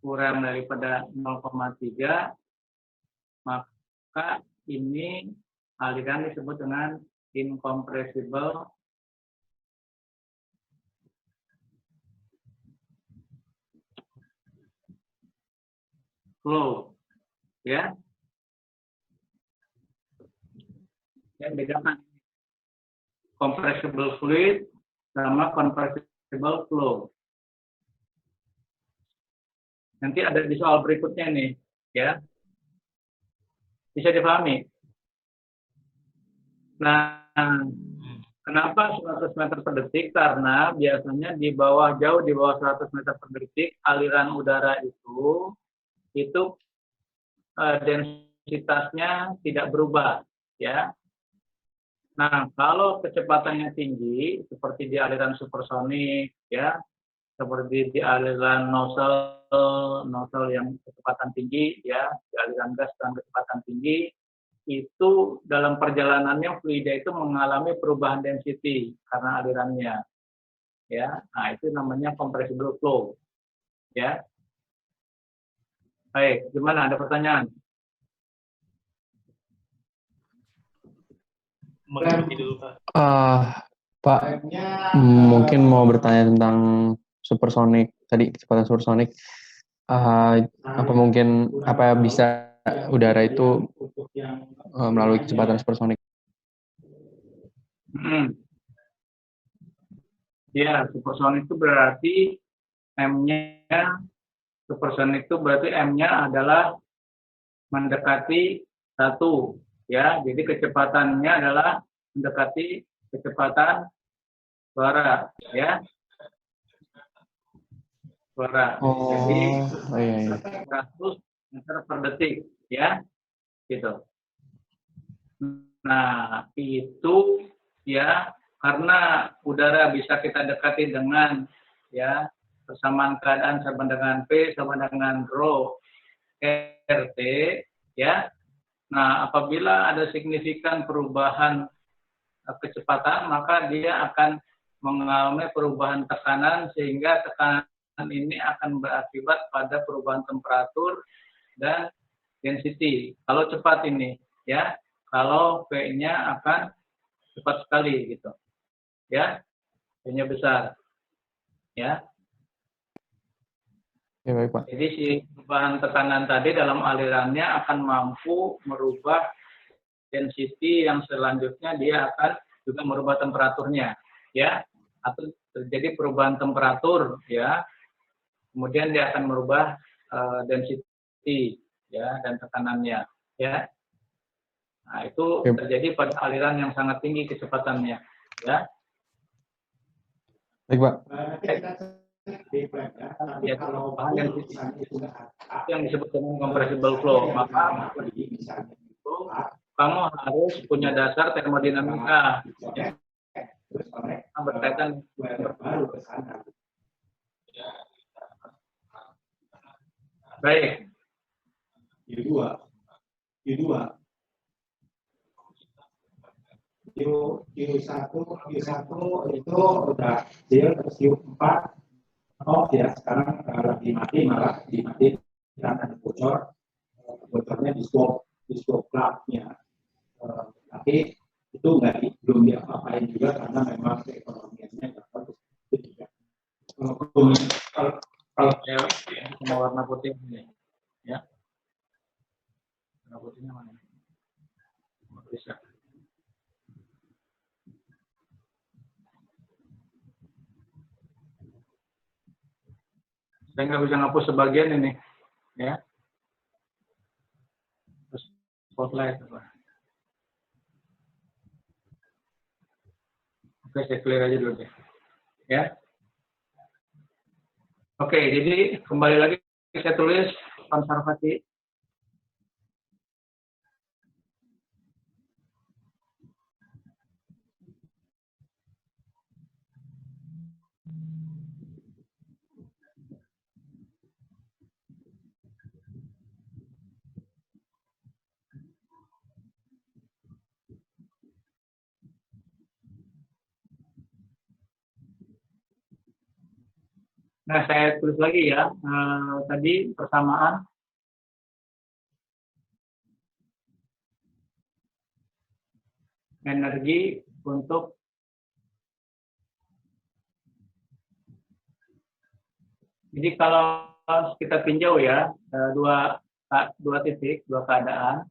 kurang daripada 0,3, maka ini aliran disebut dengan incompressible flow, ya. Ya, bedakan compressible fluid sama compressible flow. Nanti ada di soal berikutnya nih, ya. Bisa dipahami? Nah, kenapa 100 meter per detik? Karena biasanya jauh di bawah 100 meter per detik, aliran udara itu densitasnya tidak berubah, ya. Nah, kalau kecepatannya tinggi, seperti di aliran supersonik, ya, seperti di aliran nozzle yang kecepatan tinggi, ya, di aliran gas dengan kecepatan tinggi, itu dalam perjalanannya fluida itu mengalami perubahan density karena alirannya, ya. Nah, itu namanya compressible flow, ya. Baik, gimana? Ada pertanyaan? Mengerti dulu, Pak. Pak, mungkin mau bertanya tentang supersonik tadi, kecepatan supersonik. Apa mungkin bisa udara itu melalui kecepatan supersonik? Ya, supersonik itu berarti M-nya supersonik itu berarti M-nya adalah mendekati 1, ya. Jadi kecepatannya adalah mendekati kecepatan suara, ya. Suara. Jadi 100 meter per detik, ya. Gitu. Nah, itu ya karena udara bisa kita dekati dengan ya persamaan keadaan sama dengan P sama dengan rho RT, ya. Nah, apabila ada signifikan perubahan kecepatan, maka dia akan mengalami perubahan tekanan sehingga tekanan ini akan berakibat pada perubahan temperatur dan density. Kalau cepat ini, ya. Kalau P-nya akan cepat sekali gitu. Ya. P-nya besar. Ya. Ya, baik, Pak. Jadi si perubahan tekanan tadi dalam alirannya akan mampu merubah density yang selanjutnya dia akan juga merubah temperaturnya, ya, atau terjadi perubahan temperatur, ya, kemudian dia akan merubah density, ya, dan tekanannya, ya. Nah, itu terjadi pada aliran yang sangat tinggi kecepatannya, ya. Baik, Pak. Ya, perubahan density itu yang disebut dengan compressible flow. Maka kamu harus punya dasar termodinamika, ya, berkaitan baik. Q2 itu udah deal, terus Q4 off ya, sekarang lagi mati, malah dimati karena ada bocor. sebetulnya di scope plug-nya. Tapi itu belum diapa-apain juga karena memang keekonomiannya dapat tidak. Kalau sama warna putih ini, ya. Warna putihnya mana? Bisa. Saya nggak bisa ngapus sebagian ini, ya. Terus spotlight apa? Oke, saya clear aja dulu deh, ya. Oke, jadi kembali lagi saya tulis konservasi. Nah, saya tulis lagi ya, tadi persamaan energi untuk jadi kalau kita tinjau ya, dua titik, dua keadaan.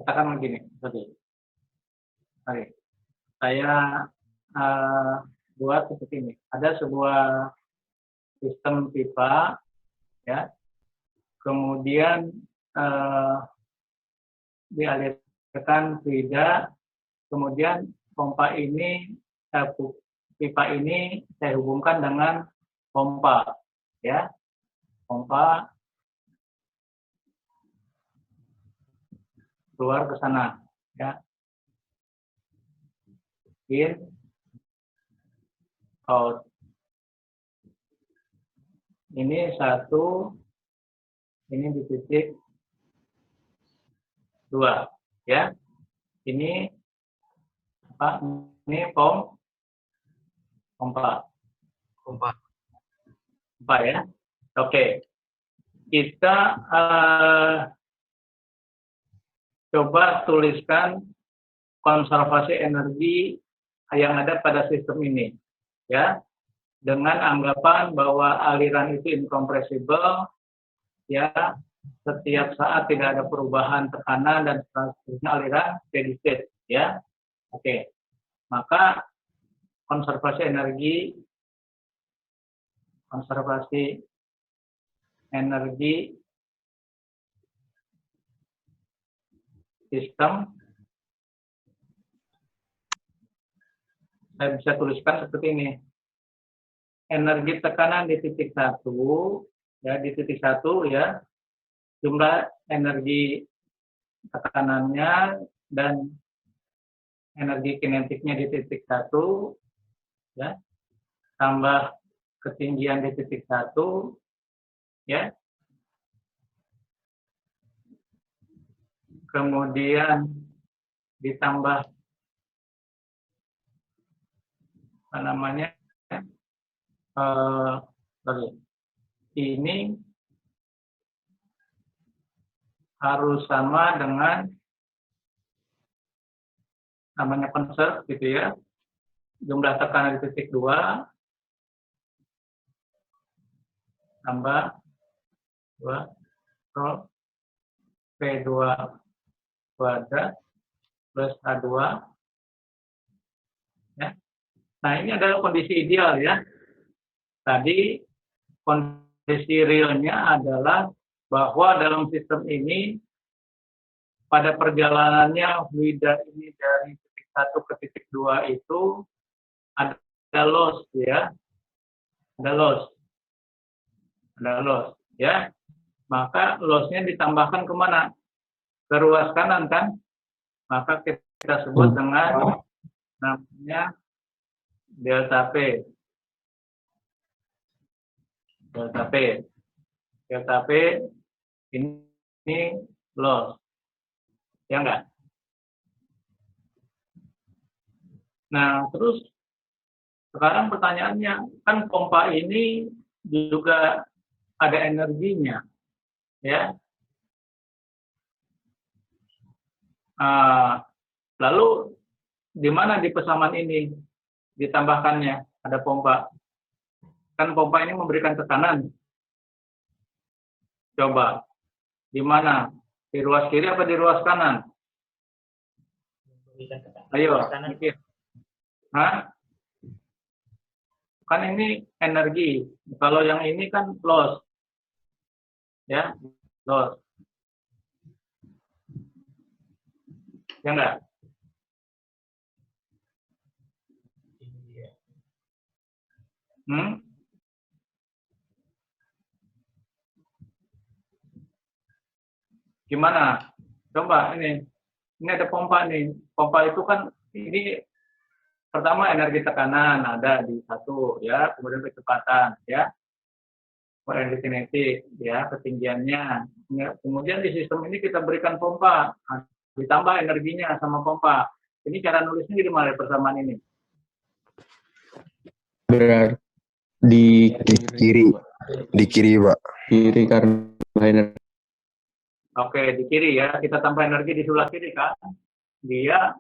Katakan begini, seperti oke. Saya buat seperti ini. Ada sebuah sistem pipa, ya. Kemudian dialirkan fluida, kemudian pompa ini, pipa ini saya hubungkan dengan pompa, ya. Pompa keluar ke sana, ya. In, out. Ini satu, ini di titik 2, ya. Ini apa? Ini pompa ya. Oke. Kita coba tuliskan konservasi energi yang ada pada sistem ini, ya, dengan anggapan bahwa aliran itu incompressible, ya, setiap saat tidak ada perubahan tekanan dan seterusnya, aliran steady state, ya. Oke, maka konservasi energi sistem saya bisa tuliskan seperti ini. Energi tekanan di titik 1, ya, di titik 1, ya, jumlah energi tekanannya dan energi kinetiknya di titik 1, ya, tambah ketinggian di titik 1, ya, kemudian ditambah apa namanya, ini harus sama dengan namanya conserve, gitu ya, jumlah tekanan di titik 2 tambah 2 rho P2 kuadrat plus H2, ya. Nah, ini adalah kondisi ideal, ya. Tadi kondisi realnya adalah bahwa dalam sistem ini pada perjalanannya fluida ini dari titik 1 ke titik 2 itu ada loss, ya. Ada loss, ya. Maka lossnya ditambahkan kemana? Ke ruas kanan, kan? Maka kita sebut dengan namanya delta P. Delta P ini loss, ya enggak? Nah, terus sekarang pertanyaannya, kan pompa ini juga ada energinya, ya. Lalu di mana di pesaman ini ditambahkannya ada pompa? Kan pompa ini memberikan tekanan. Coba, di mana? Di ruas kiri apa di ruas kanan? Ayo, mikir. Hah? Kan ini energi. Kalau yang ini kan loss. Ya, loss. Ya enggak? Gimana? Coba ini ada pompa nih. Pompa itu kan ini pertama energi tekanan ada di satu ya, kemudian kecepatan ya, energi kinetik ya, ketinggiannya. Ya, kemudian di sistem ini kita berikan pompa, ditambah energinya sama pompa. Ini cara nulisnya di mana persamaan ini? Berarti di kiri, Pak. Kiri karena energi. Oke, di kiri ya, kita tambah energi di sebelah kiri kan, dia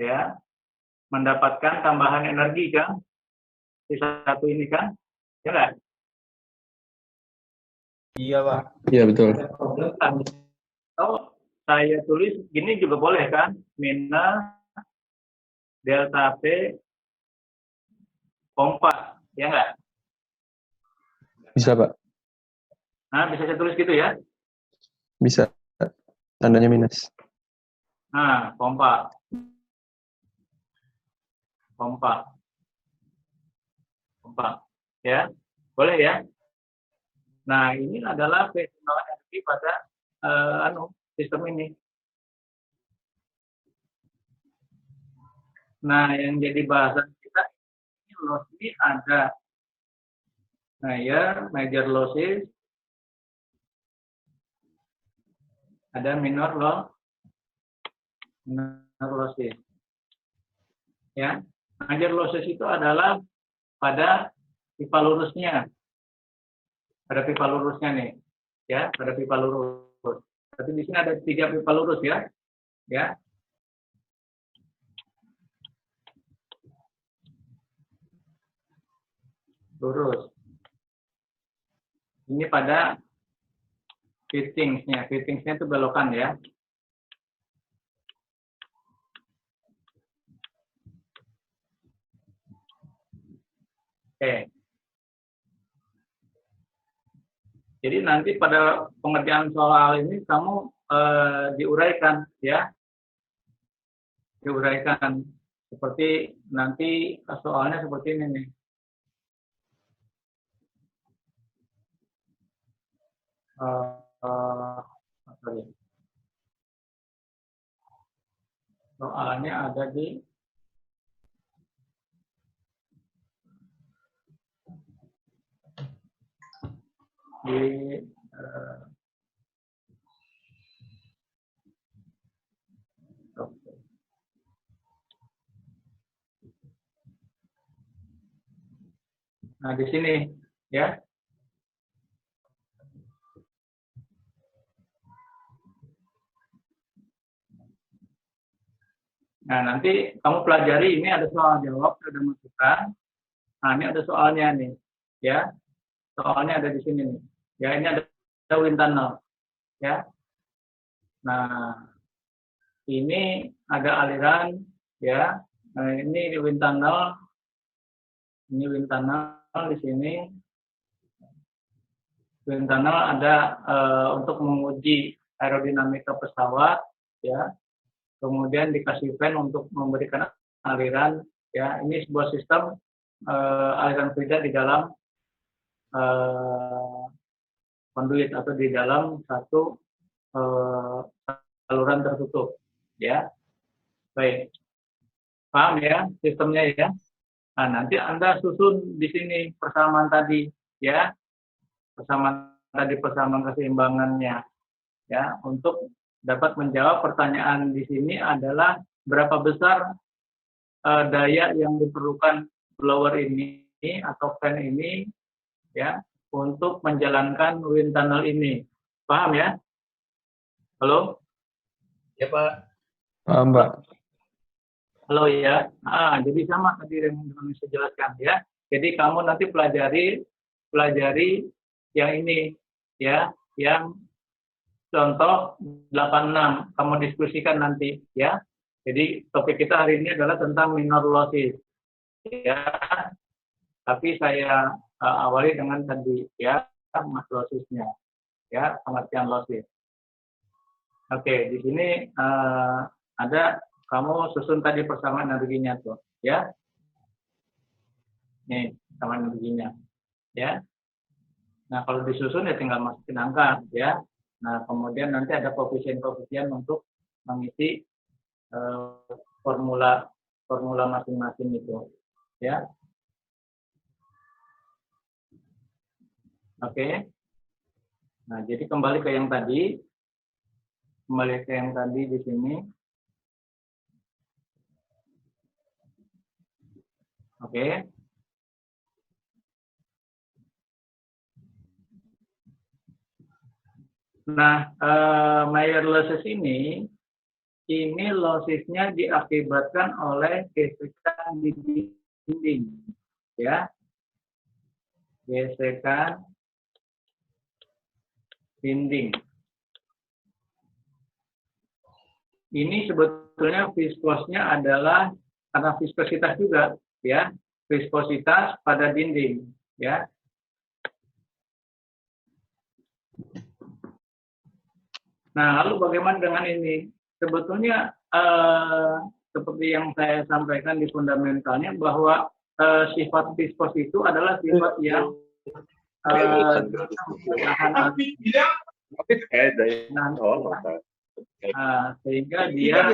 ya mendapatkan tambahan energi kan, di satu ini kan, ya nggak? Iya Pak. Iya betul. Oh, saya tulis gini juga boleh kan, minus delta P pompa, ya nggak? Bisa Pak. Nah, bisa saya tulis gitu ya? Bisa. Tandanya minus. Nah, pompa. Pompa. Pompa. Ya, boleh ya? Nah, ini adalah pengelolaan energi pada sistem ini. Nah, yang jadi bahasan kita ini loss ini ada. Nah, ya, major losses. Ada minor losses. Ya, major losses itu adalah pada pipa lurusnya. Pada pipa lurusnya nih, ya, pada pipa lurus. Tapi di sini ada 3 pipa lurus ya, ya. Lurus. Ini pada fittingsnya itu belokan ya. Oke. Jadi nanti pada pengerjaan soal ini kamu diuraikan ya. Diuraikan seperti nanti soalnya seperti ini nih. Soalnya ada di nah di sini ya. Nah, nanti kamu pelajari, ini ada soal jawab, sudah masukkan. Nah, ini ada soalnya nih, ya. Soalnya ada di sini nih. Ya, ini ada wind tunnel, ya. Nah, ini ada aliran, ya. Nah, ini wind tunnel. Ini wind tunnel di sini. Wind tunnel ada untuk menguji aerodinamika pesawat, ya. Kemudian dikasih fan untuk memberikan aliran, ya. Ini sebuah sistem aliran fluida di dalam konduit atau di dalam satu saluran tertutup, ya. Baik, paham ya sistemnya ya. Nah, nanti Anda susun di sini persamaan tadi, ya. Persamaan tadi, persamaan keseimbangannya, ya, untuk dapat menjawab pertanyaan di sini adalah berapa besar daya yang diperlukan blower ini atau fan ini, ya, untuk menjalankan wind tunnel ini. Paham ya? Halo? Ya Pak. Paham, Pak. Halo ya. Jadi sama tadi yang saya jelaskan ya. Jadi kamu nanti pelajari yang ini ya, yang contoh 86 kamu diskusikan nanti ya. Jadi topik kita hari ini adalah tentang minor losses ya. Tapi saya awali dengan tadi ya, mas lossesnya ya, pengertian losses. Oke, di sini ada kamu susun tadi persamaan energinya tuh ya. Nih, persamaan energinya ya. Nah, kalau disusun ya tinggal masukin angka ya. Nah, kemudian nanti ada koefisien-koefisien untuk mengisi formula masing-masing itu ya. Oke. Nah, jadi kembali ke yang tadi. Kembali ke yang tadi di sini. Oke. Nah, Mayer losses ini lossesnya diakibatkan oleh gesekan di dinding, ya, gesekan dinding. Ini sebetulnya viskosnya adalah karena viskositas juga, ya, viskositas pada dinding, ya. Nah, lalu bagaimana dengan ini? Sebetulnya seperti yang saya sampaikan di fundamentalnya bahwa sifat viskos itu adalah sifat yang sehingga dia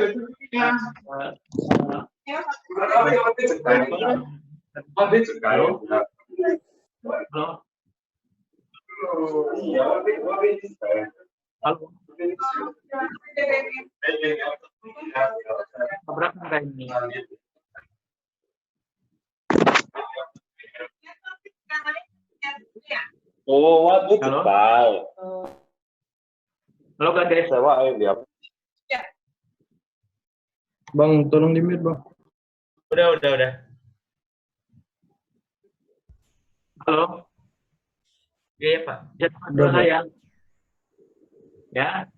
berapa ini? Oh, what is Halo? Halo, Kades. Bang, tolong di-mute, Bang. Udah. Halo. Iya, Pak. Ya, saya. Ya.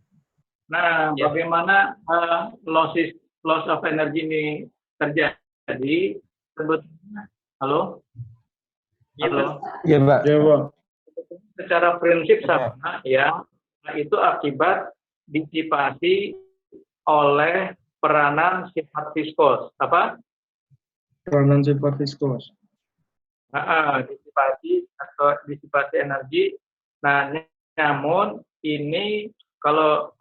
Nah, Ya. bagaimana loss of energy ini terjadi? Sebetulnya, halo? Iya, Halo? Iya, Pak. Ya, Bang. Secara prinsip sama, ya. Nah, itu akibat disipasi oleh peranan sifat viskos. Apa? Peranan sifat viskos. Disipasi energi. Nah, namun ini kalau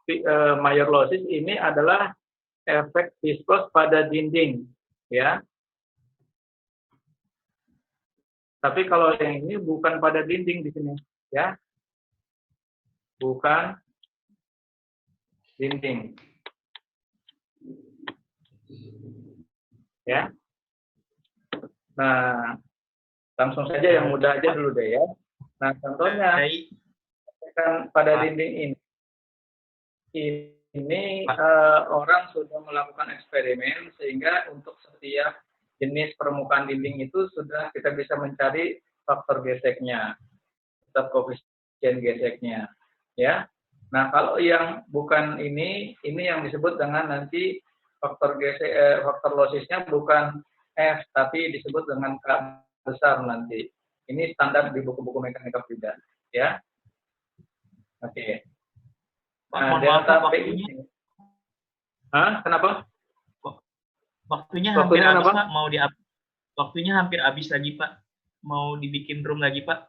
Mayer losses ini adalah efek viskos pada dinding, ya. Tapi kalau yang ini bukan pada dinding di sini, ya. Bukan dinding. Ya. Nah, langsung saja yang mudah aja dulu deh ya. Nah, contohnya kan pada dinding ini orang sudah melakukan eksperimen sehingga untuk setiap jenis permukaan dinding itu sudah kita bisa mencari faktor geseknya, atau koefisien geseknya, ya. Nah, kalau yang bukan ini yang disebut dengan nanti faktor lossesnya bukan F, tapi disebut dengan K besar nanti. Ini standar di buku-buku mekanika fluida, ya. Oke. Nah, delta P ini. Kenapa? Waktunya hampir habis, Pak. Waktunya hampir habis lagi, Pak. Mau dibikin room lagi, Pak.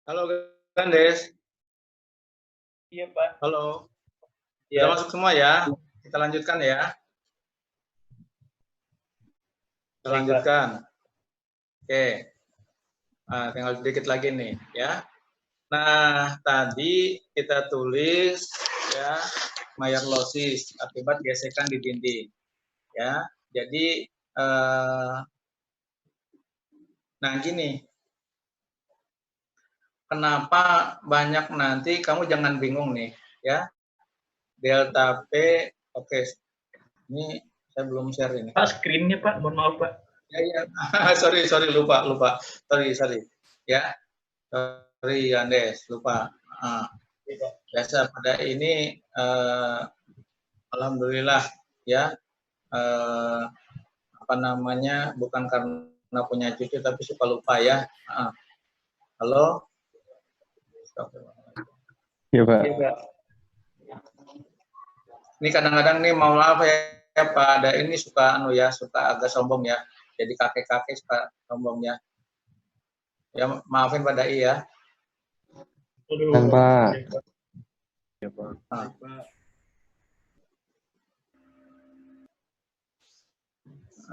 Halo Gandes. Iya, Pak. Halo. Ya. Sudah masuk semua ya? Kita lanjutkan ya. Kita lanjutkan. Oke. Nah, tinggal sedikit lagi nih ya. Nah, tadi kita tulis ya myellosis akibat gesekan di dinding. Ya. Jadi nah gini. Kenapa banyak nanti kamu jangan bingung nih ya. Delta P, oke. Ini saya belum share ini. Pak, screen-nya Pak, mohon maaf Pak. Ya. sorry lupa. Sorry. Ya. Sorry Andes, lupa. Biasa pada ini alhamdulillah ya. Apa namanya? Bukan karena punya cucu tapi suka lupa ya. Halo. Ya Pak. Ini kadang-kadang nih mau apa ya Pak, ada ini suka suka agak sombong ya. Jadi kakek-kakek suka sombong ya. Ya maafin Pak Dai ya. Tenang Pak. Ya, Pak.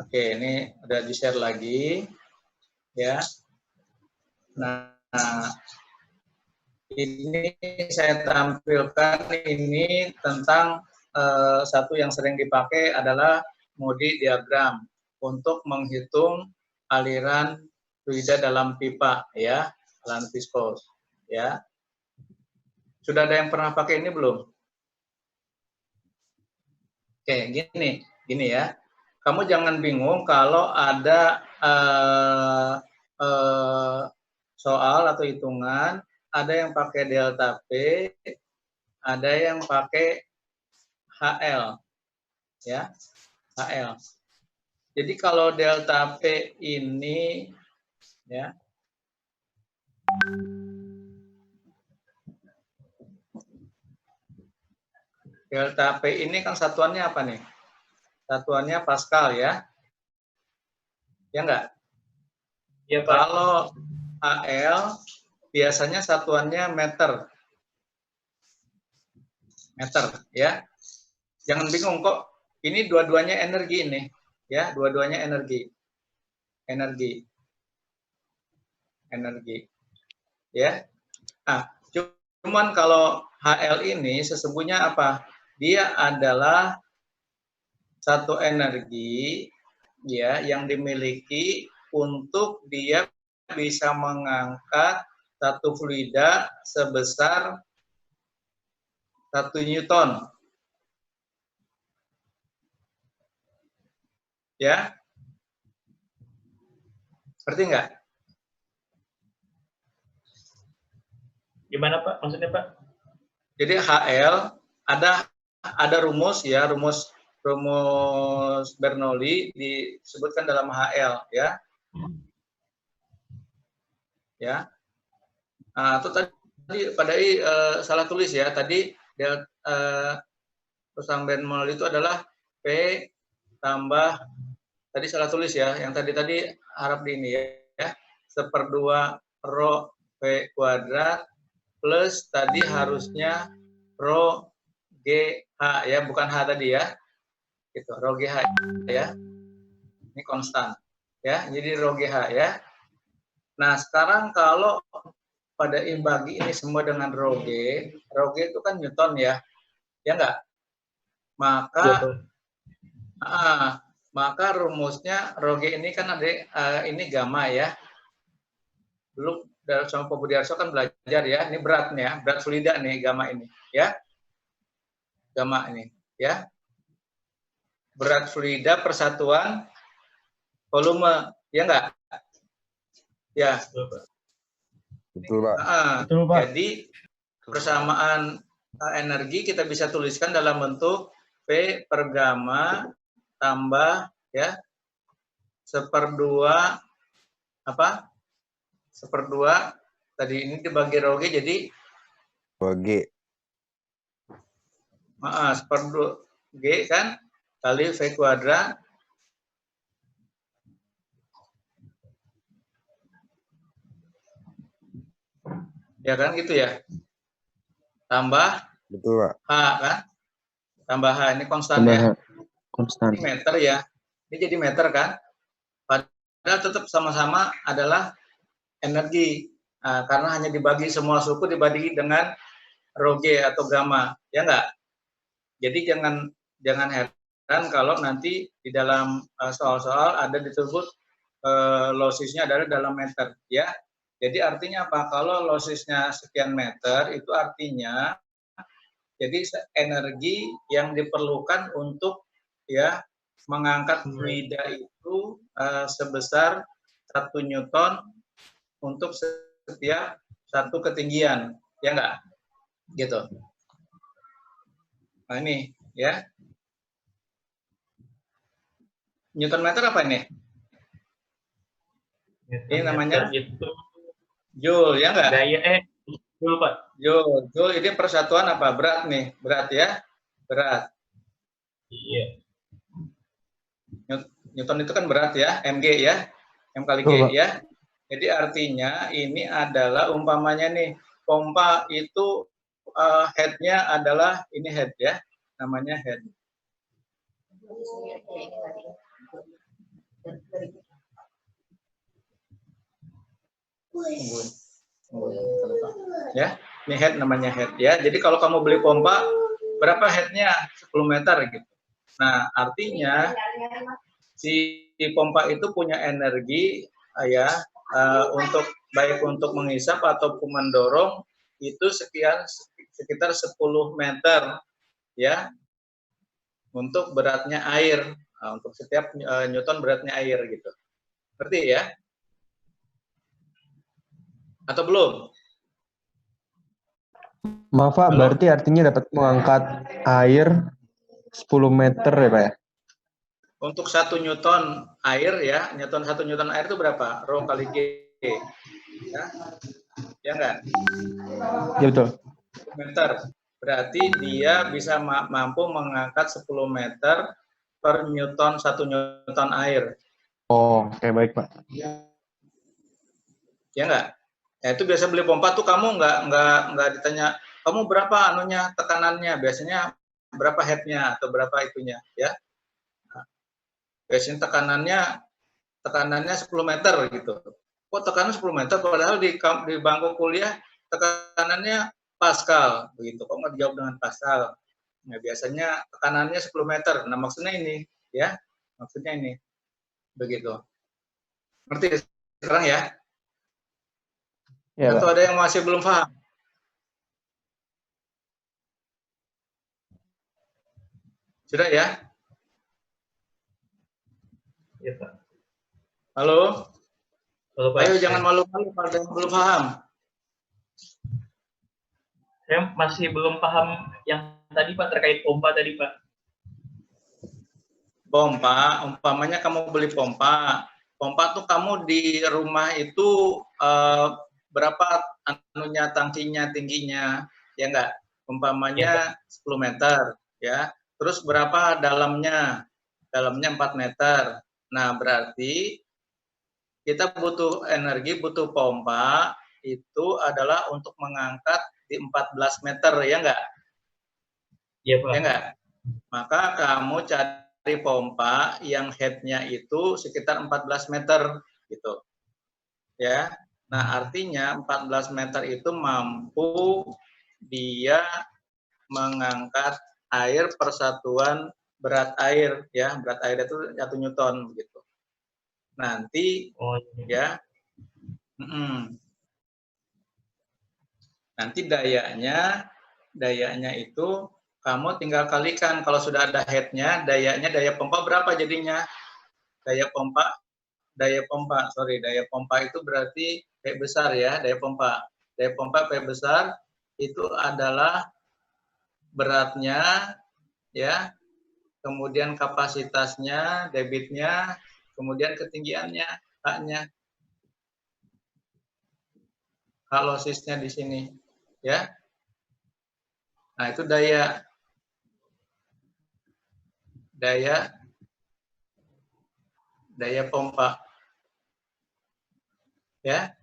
Oke, ini udah di-share lagi ya. Nah, ini saya tampilkan ini tentang satu yang sering dipakai adalah Moody diagram untuk menghitung aliran fluida dalam pipa ya, aliran viskos ya. Sudah ada yang pernah pakai ini belum? Oke, gini ya. Kamu jangan bingung kalau ada soal atau hitungan, ada yang pakai delta P, ada yang pakai HL, ya, HL. Jadi kalau delta P ini, ya, delta P ini kan satuannya apa nih? Satuannya Pascal ya, ya enggak? Ya Pak. Kalau HL biasanya satuannya meter, ya. Jangan bingung kok, ini dua-duanya energi ini, ya, dua-duanya energi, ya. Nah, cuman kalau HL ini sesungguhnya apa? Dia adalah satu energi, ya, yang dimiliki untuk dia bisa mengangkat satu fluida sebesar 1 Newton. Ya, ngerti nggak? Gimana Pak? Maksudnya Pak? Jadi HL ada rumus ya, rumus Bernoulli disebutkan dalam HL ya. Ya. Nah, itu tadi pada salah tulis ya. Tadi rumus Bernoulli itu adalah P tambah tadi salah tulis ya, yang tadi harap di ini ya, 1/2 rho V kuadrat plus tadi harusnya rho GH ya, bukan H tadi ya, gitu, rho GH ya, ini konstan ya, jadi rho GH ya. Nah sekarang kalau pada bagi ini semua dengan rho G itu kan Newton ya, ya enggak? Maka rumusnya rho G ini kan ada ini gamma ya. Dulu sama Pak Budiarso kan belajar ya, ini beratnya, berat fluida nih gamma ini ya. Gamma ini ya. Berat fluida persatuan volume, ya enggak? Ya. Betul, Pak. Betul, Pak. Jadi persamaan energi kita bisa tuliskan dalam bentuk P per gamma tambah ya 1/2 apa? 1/2 tadi ini dibagi rho G jadi G. 1/2 G kan kali V kuadrat Ya kan gitu ya. Tambah Betul, Pak. H kan. Tambah H ini konstan Tambah ya. konstan. Ini meter ya. Ini jadi meter kan. Padahal tetap sama-sama adalah energi. Nah, karena hanya dibagi semua suku dibagi dengan rho G atau gamma. Ya enggak? Jadi jangan heran kalau nanti di dalam soal-soal ada disebut lossisnya adalah dalam meter ya. Jadi artinya apa? Kalau lossisnya sekian meter itu artinya jadi energi yang diperlukan untuk ya mengangkat fluida itu sebesar 1 Newton untuk setiap satu ketinggian, ya enggak? Gitu. Nah ini ya. Newton meter apa ini? Ini namanya itu Joule, ya enggak? daya dulu Pak. Joule ini persatuan apa? Berat nih, berat ya, berat. Iya. Newton itu kan berat ya, mg ya, m kali g ya. Jadi artinya ini adalah umpamanya nih, pompa itu head-nya adalah ini head ya, namanya head. Ya, ini head namanya head ya. Jadi kalau kamu beli pompa, berapa headnya? 10 meter gitu. Nah, artinya si pompa itu punya energi ya untuk baik untuk menghisap ataupun mendorong itu sekitar 10 meter ya untuk beratnya air. Nah, untuk setiap Newton beratnya air gitu. Ngerti ya? Atau belum? Maaf Pak, Halo? berarti artinya dapat mengangkat air 10 meter ya Pak ya? Untuk 1 Newton air ya, 1 Newton air itu berapa? Rho kali G. Ya, ya enggak? Ya betul. Meter. Berarti dia bisa mampu mengangkat 10 meter per Newton 1 Newton air. Oh, oke baik Pak. Ya enggak? Ya itu biasa beli pompa tuh kamu enggak ditanya kamu berapa anunya tekanannya, biasanya berapa headnya atau berapa itunya ya. Nah, biasanya tekanannya 10 meter gitu. Kok tekanan 10 meter padahal di bangku kuliah tekanannya Pascal begitu. Kok nggak dijawab dengan Pascal? Nah, biasanya tekanannya 10 meter. Nah, maksudnya ini ya. Maksudnya ini. Begitu. Ngerti sekarang ya? Ya, Atau Pak. ada yang masih belum paham? Sudah ya? Iya Pak. Halo? Halo Pak. Ayo jangan malu-malu kalau ada yang belum paham. Saya masih belum paham yang tadi Pak terkait pompa tadi Pak. Pompa, umpamanya kamu beli pompa. Pompa tuh kamu di rumah itu berapa anunya tangkinya tingginya, ya enggak? Umpamanya 10 meter, ya. Terus berapa dalamnya? Dalamnya 4 meter. Nah, berarti kita butuh energi, butuh pompa itu adalah untuk mengangkat di 14 meter, ya enggak? Iya Pak. Ya enggak? Maka kamu cari pompa yang headnya itu sekitar 14 meter gitu. Ya. Nah, artinya 14 meter itu mampu dia mengangkat air persatuan berat air ya. Berat air itu 1 Newton begitu. Nanti ya nanti dayanya itu kamu tinggal kalikan kalau sudah ada headnya, daya pompa berapa jadinya? Daya pompa itu berarti P besar ya, daya pompa P besar itu adalah beratnya ya, kemudian kapasitasnya, debitnya, kemudian ketinggiannya, H-nya. Losisnya di sini ya. Nah, itu daya pompa. Ya.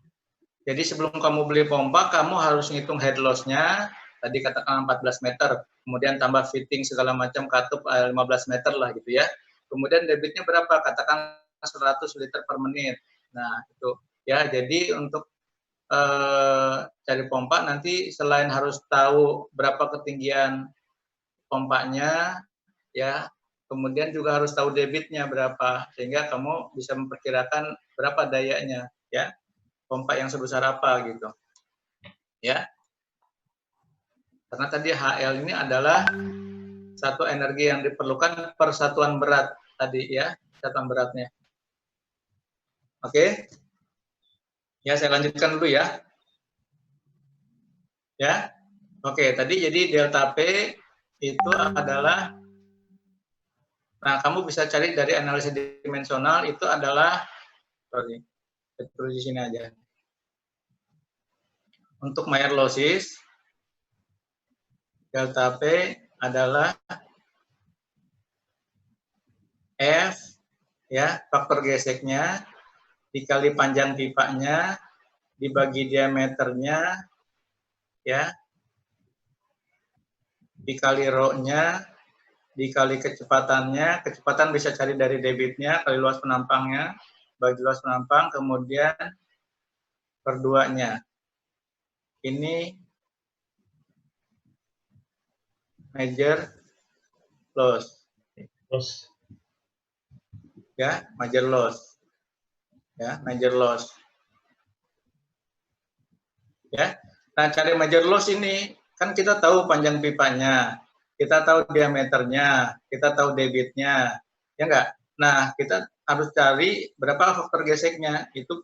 Jadi sebelum kamu beli pompa, kamu harus ngitung head loss-nya, tadi katakan 14 meter, kemudian tambah fitting segala macam katup 15 meter lah gitu ya. Kemudian debitnya berapa? Katakan 100 liter per menit. Nah, itu ya. Jadi untuk cari pompa nanti selain harus tahu berapa ketinggian pompanya ya, kemudian juga harus tahu debitnya berapa sehingga kamu bisa memperkirakan berapa dayanya ya. Pompa yang sebesar apa gitu. Ya. Karena tadi HL ini adalah satu energi yang diperlukan per satuan berat tadi ya, satuan beratnya. Oke. Ya, saya lanjutkan dulu ya. Ya. Oke, tadi jadi delta P itu adalah, nah kamu bisa cari dari analisis dimensional itu adalah, sorry, terus di sini aja. Untuk Mayer losses, delta P adalah F, ya, faktor geseknya, dikali panjang pipanya, dibagi diameternya, ya, dikali rho-nya, dikali kecepatannya, kecepatan bisa cari dari debitnya, kali luas penampangnya, bagi luas penampang, kemudian per 2-nya. Ini major loss. Ya, major loss. Ya, major loss. Ya. Nah, cari major loss ini kan kita tahu panjang pipanya, kita tahu diameternya, kita tahu debitnya. Ya enggak? Nah, kita harus cari berapa faktor geseknya. Itu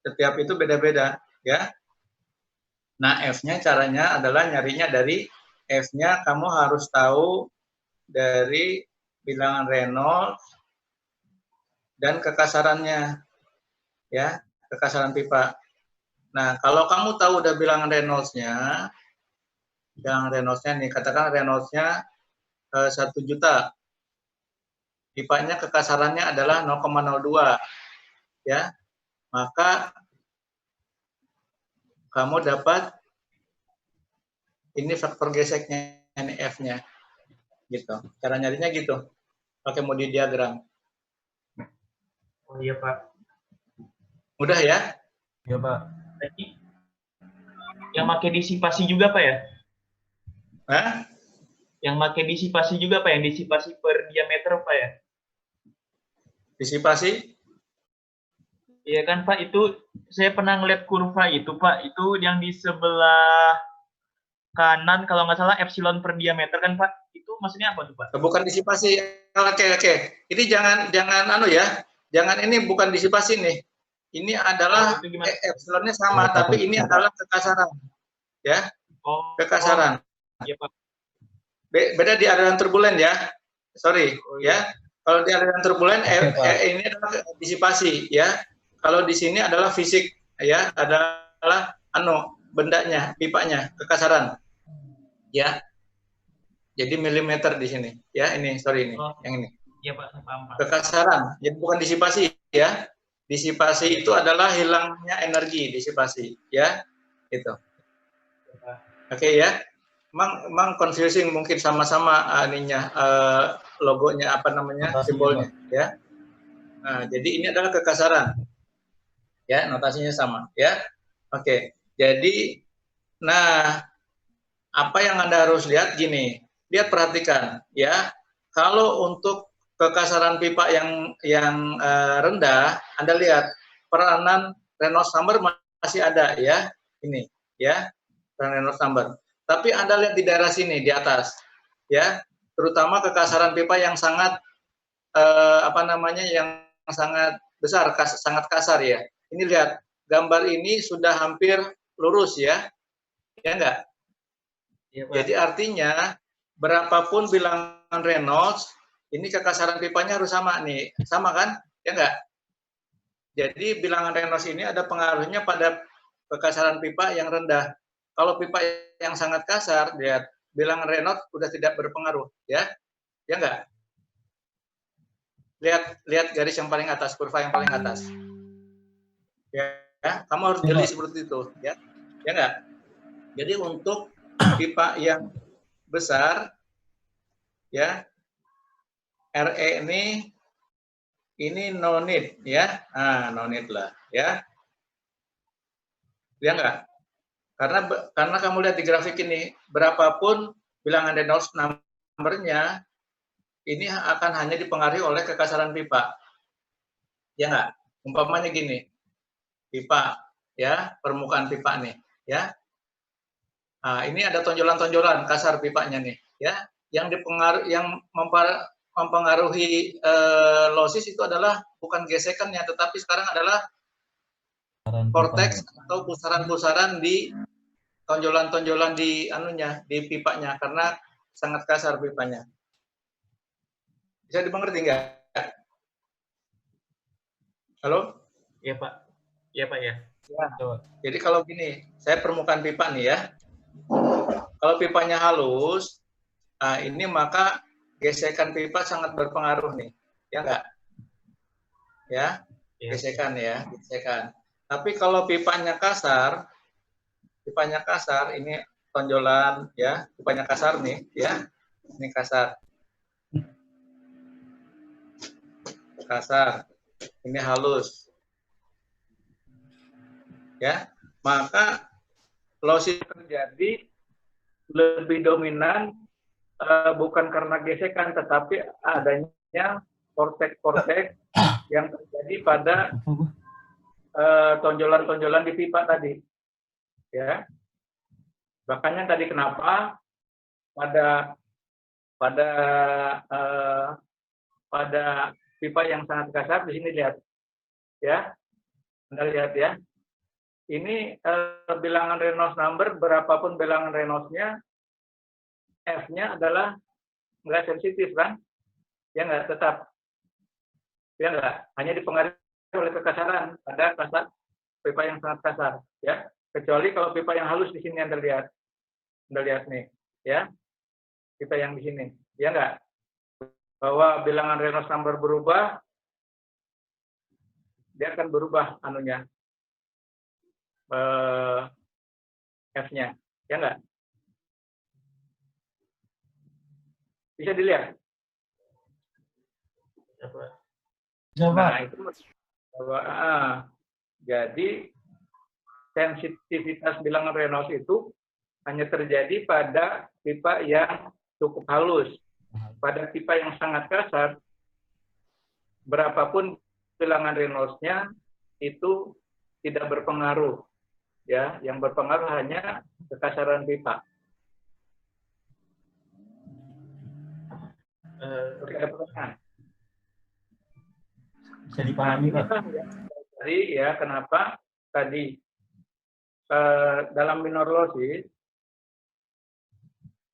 setiap itu beda-beda, ya. Nah, F-nya caranya adalah nyarinya dari F-nya kamu harus tahu dari bilangan Reynolds dan kekasarannya. Ya, kekasaran pipa. Nah, kalau kamu tahu udah bilangan Reynolds-nya, bilangan Reynolds-nya nih, katakan Reynolds-nya 1 juta. Pipanya kekasarannya adalah 0,02. Ya. Maka kamu dapat ini faktor geseknya, ini F-nya. Gitu. Cara nyarinya gitu. Pakai modi diagram. Oh iya, Pak. Mudah ya? Ya, Pak. Berarti yang pakai disipasi juga, Pak ya? Hah? Yang pakai disipasi juga, Pak, yang disipasi per diameter, Pak ya? Disipasi? Iya kan, Pak, itu saya pernah ngeliat kurva itu, Pak. Itu yang di sebelah kanan, kalau nggak salah, epsilon per diameter kan, Pak? Itu maksudnya apa tuh, Pak? Bukan disipasi. Oke. Ini jangan anu ya. Jangan, ini bukan disipasi nih. Ini adalah epsilonnya sama, tapi ini adalah kekasaran. Ya. Oh, Kekasaran. Iya, Pak. Beda di aliran turbulen ya. Sorry, ya. Kalau di aliran turbulen ini adalah disipasi ya. Kalau di sini adalah fisik ya, adalah bendanya, pipanya, kekasaran. Ya. Jadi milimeter di sini ya. Ini sorry ini, yang ini. Iya, Pak, paham, Pak. Kekasaran, jadi bukan disipasi ya. Disipasi itu adalah hilangnya energi, disipasi ya. Itu. Oke ya. Emang confusing mungkin sama-sama logonya apa namanya, simbolnya ya. Nah, jadi ini adalah kekasaran. Ya, notasinya sama ya. Oke. Jadi nah, apa yang Anda harus lihat gini. Lihat, perhatikan ya. Kalau untuk kekasaran pipa yang rendah, Anda lihat peranan Reynolds number masih ada ya. Ini ya. Peranan Reynolds number. Tapi Anda lihat di daerah sini, di atas, ya, terutama kekasaran pipa yang sangat, yang sangat besar, sangat kasar ya. Ini lihat, gambar ini sudah hampir lurus ya, ya enggak? Ya, Pak. Jadi artinya, berapapun bilangan Reynolds, ini kekasaran pipanya harus sama nih, sama kan? Ya enggak? Jadi bilangan Reynolds ini ada pengaruhnya pada kekasaran pipa yang rendah. Kalau pipa yang sangat kasar, lihat bilangan Reynolds sudah tidak berpengaruh, ya, ya enggak? Lihat garis yang paling atas, kurva yang paling atas, ya. Ya, kamu harus jeli seperti itu, ya. Ya enggak? Jadi untuk pipa yang besar, ya, RE ini no need, ya. No need lah, ya. Ya enggak? Karena kamu lihat di grafik ini, berapapun bilangan Reynolds number-nya, ini akan hanya dipengaruhi oleh kekasaran pipa. Ya enggak? Umpamanya gini, pipa, ya, permukaan pipa nih, ya. Nah, ini ada tonjolan-tonjolan kasar pipanya nih, ya. Yang mempengaruhi losis itu adalah bukan gesekannya, tetapi sekarang adalah vortex atau pusaran-pusaran di tonjolan-tonjolan di pipanya, karena sangat kasar pipanya. Bisa dimengerti nggak? Halo? Iya Pak. Iya Pak ya. Ya. Jadi kalau gini, saya permukaan pipa nih ya. Kalau pipanya halus, ini maka gesekan pipa sangat berpengaruh nih, ya nggak? Ya, gesekan ya, gesekan. Tapi kalau pipanya kasar, ini tonjolan ya, pipanya kasar nih, ya, ini kasar, ini halus, ya, maka losis terjadi lebih dominan bukan karena gesekan, tetapi adanya vortex yang terjadi pada tonjolan-tonjolan di pipa tadi, ya. Makanya tadi kenapa pada pipa yang sangat kasar di sini lihat, ya, Anda lihat ya. Ini bilangan Reynolds number, berapapun bilangan Reynolds-nya, F-nya adalah nggak sensitif kan? Ya nggak, tetap. Ya nggak, hanya dipengaruhi oleh kekasaran pada kasar pipa yang sangat kasar, ya. Kecuali kalau pipa yang halus di sini Anda lihat nih, ya, pipa yang di sini, ya nggak, bahwa bilangan Reynolds number berubah, dia akan berubah F-nya, ya nggak? Bisa dilihat. Nah, itu jadi sensitivitas bilangan Reynolds itu hanya terjadi pada pipa yang cukup halus. Pada pipa yang sangat kasar, berapapun bilangan Reynolds-nya itu tidak berpengaruh, ya. Yang berpengaruh hanya kekasaran pipa. Ada pertanyaan? Bisa dipahami Pak. Jadi ya kenapa tadi dalam minor losis,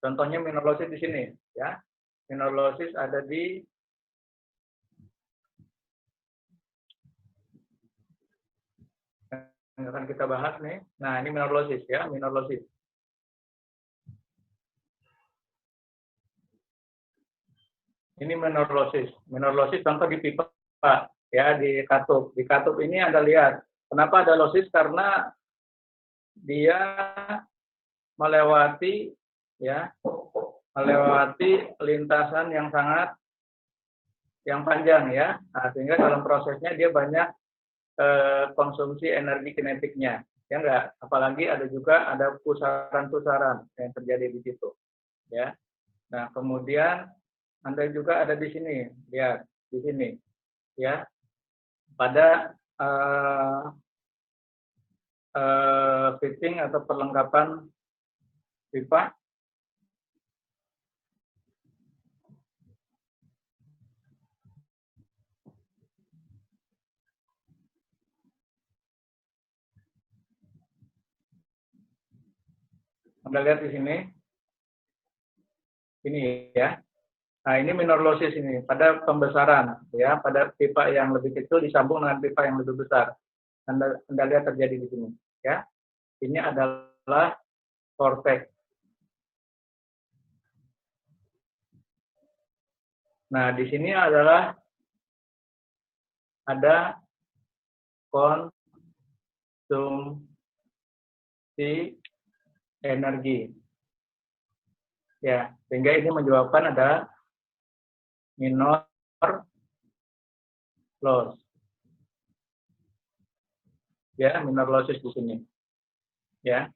contohnya minor losis di sini, ya. Minor losis ada di yang akan kita bahas nih. Nah, ini minor losis ya, minor losis. Ini minor losis. Minor losis contoh di pipa, ya, di katup. Di katup ini Anda lihat, kenapa ada losis? Karena dia melewati lintasan yang panjang, ya. Nah, sehingga dalam prosesnya dia banyak konsumsi energi kinetiknya, ya enggak. Apalagi ada pusaran-pusaran yang terjadi di situ, ya. Nah, kemudian Anda juga ada di sini, lihat di sini, ya, pada fitting atau perlengkapan pipa. Anda lihat di sini, ini ya. Nah, ini minor losis ini pada pembesaran, ya, pada pipa yang lebih kecil disambung dengan pipa yang lebih besar. Anda lihat terjadi di sini, ya. Ini adalah vortex. Nah, di sini adalah ada konsumsi energi. Ya, sehingga ini menyebabkan ada minor loss. Ya, minor losses di sini. Ya.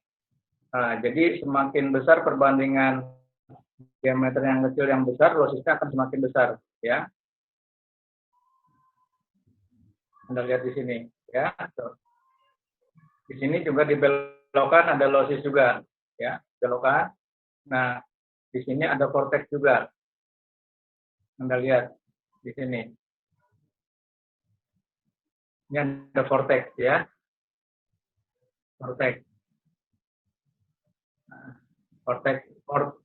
Nah, jadi semakin besar perbandingan diameter yang kecil yang besar, lossesnya akan semakin besar, ya. Anda lihat di sini, ya. Di sini juga di belokan ada losses juga, ya, belokan. Nah, di sini ada vortex juga. Anda lihat di sini. Ini ada vortex, ya. Vortex. Nah,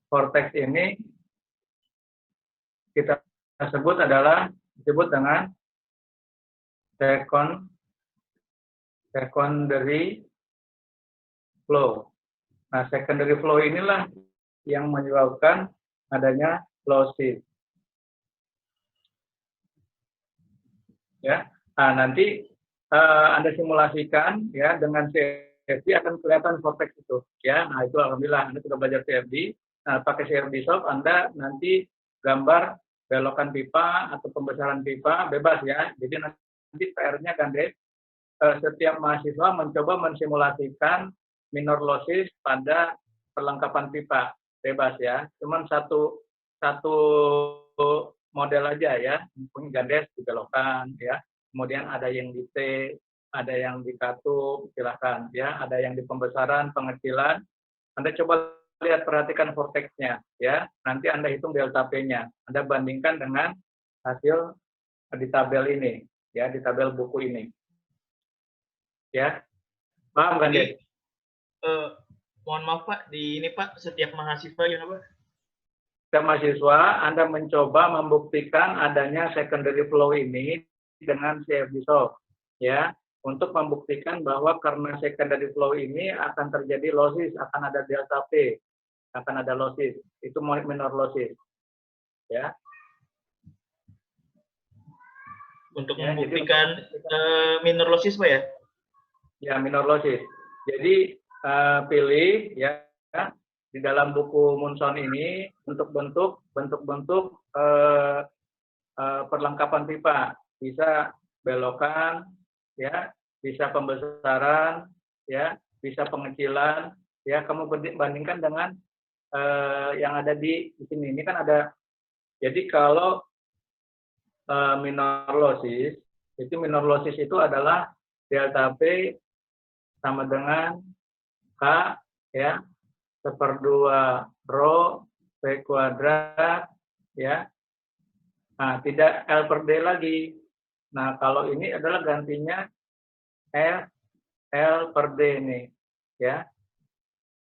vortex ini kita sebut disebut dengan secondary flow. Nah, secondary flow inilah yang menyebabkan adanya losses. Ya, nah, nanti Anda simulasikan ya dengan CFD akan kelihatan vortex itu. Ya, nah itu alhamdulillah Anda sudah belajar CFD. Nah, pakai CFD Shop Anda nanti gambar belokan pipa atau pembesaran pipa bebas ya. Jadi nanti PR-nya Gandes setiap mahasiswa mencoba mensimulasikan minor losses pada perlengkapan pipa bebas ya. Cuman satu model aja ya. Mungkin Gandes dibelokan ya. Kemudian ada yang di T, ada yang di katup, silakan ya. Ada yang di pembesaran, pengecilan. Anda coba lihat, perhatikan vortexnya ya. Nanti Anda hitung delta P-nya. Anda bandingkan dengan hasil di tabel ini ya, di tabel buku ini. Ya. Paham kan, Dek? Mohon maaf Pak, di ini Pak, setiap mahasiswa gimana Pak? Setiap mahasiswa Anda mencoba membuktikan adanya secondary flow ini dengan CFD Shop ya, untuk membuktikan bahwa karena secondary flow ini akan terjadi losses, akan ada delta P, akan ada losses, itu minor losses ya. Untuk ya, membuktikan minor losses Pak ya? Ya, minor losses. Jadi pilih ya di dalam buku Munson ini bentuk-bentuk perlengkapan pipa, bisa belokan ya, bisa pembesaran ya, bisa pengecilan ya. Kamu bandingkan dengan yang ada di sini. Ini kan ada, jadi kalau minor losses itu adalah delta P sama dengan K ya, 1/2 rho P kuadrat ya. Nah, tidak L per D lagi. Nah, kalau ini adalah gantinya L per D ini ya.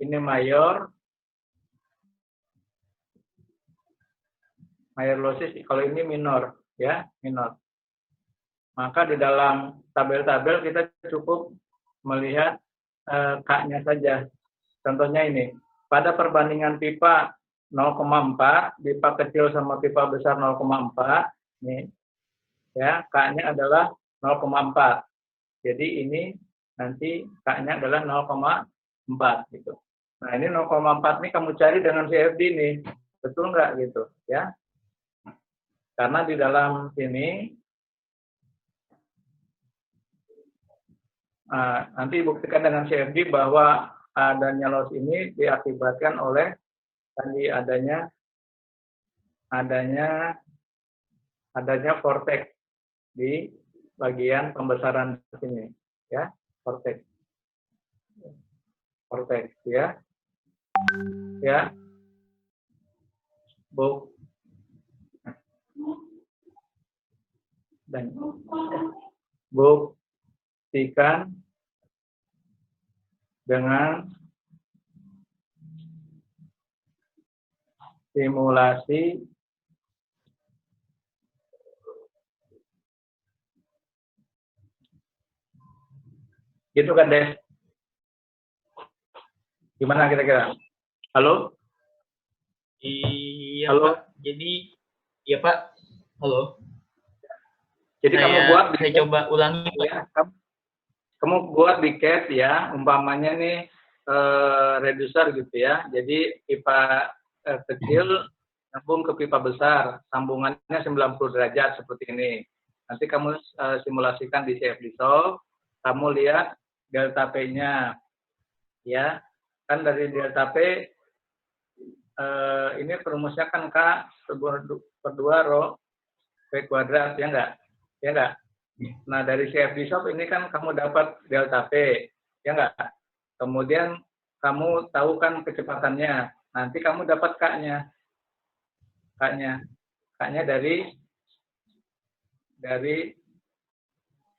Ini mayor losses, kalau ini minor ya, minor. Maka di dalam tabel-tabel kita cukup melihat K-nya saja. Contohnya ini, pada perbandingan pipa 0,4, pipa kecil sama pipa besar 0,4, nih, ya, K-nya adalah 0,4. Jadi ini nanti K-nya adalah 0,4 gitu. Nah, ini 0,4 nih kamu cari dengan CFD nih, betul nggak gitu, ya? Karena di dalam sini nanti buktikan dengan CFD bahwa adanya loss ini diakibatkan oleh tadi adanya vortex di bagian pembesaran sini ya, vortex ya dan buktikan dengan simulasi gitu kan, Des? Gimana kira-kira? Halo? Iya halo? Pak, jadi iya Pak, halo. Jadi kamu buat, saya coba ulangi Pak. Ya, kamu buat di CAD ya, umpamanya nih reducer gitu ya. Jadi pipa kecil sambung ke pipa besar, sambungannya 90 derajat seperti ini. Nanti kamu simulasikan di CFD Shop, kamu lihat delta P-nya, ya. Kan dari delta P, ini perumusnya kan K per 2 rho P kuadrat, ya enggak? Ya enggak? Nah, dari CFD Shop ini kan kamu dapat delta P, ya enggak? Kemudian kamu tahu kan kecepatannya, nanti kamu dapat K-nya. K-nya dari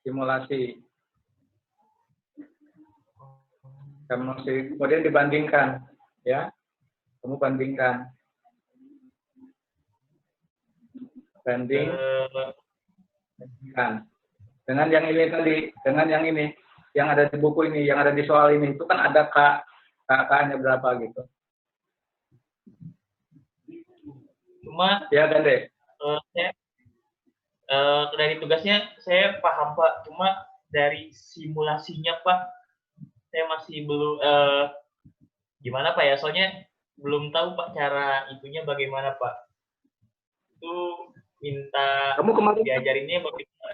simulasi. Kemudian dibandingkan, ya. Kamu bandingkan. Bandingkan. Dengan yang ini tadi, dengan yang ini, yang ada di buku ini, yang ada di soal ini, itu kan ada K-nya berapa gitu. Cuma Ya kan deh. Dari tugasnya saya paham Pak, cuma dari simulasinya Pak saya masih belum gimana Pak ya, soalnya belum tahu Pak cara itunya bagaimana Pak. Itu minta Kamu kemarin diajarinnya bagaimana.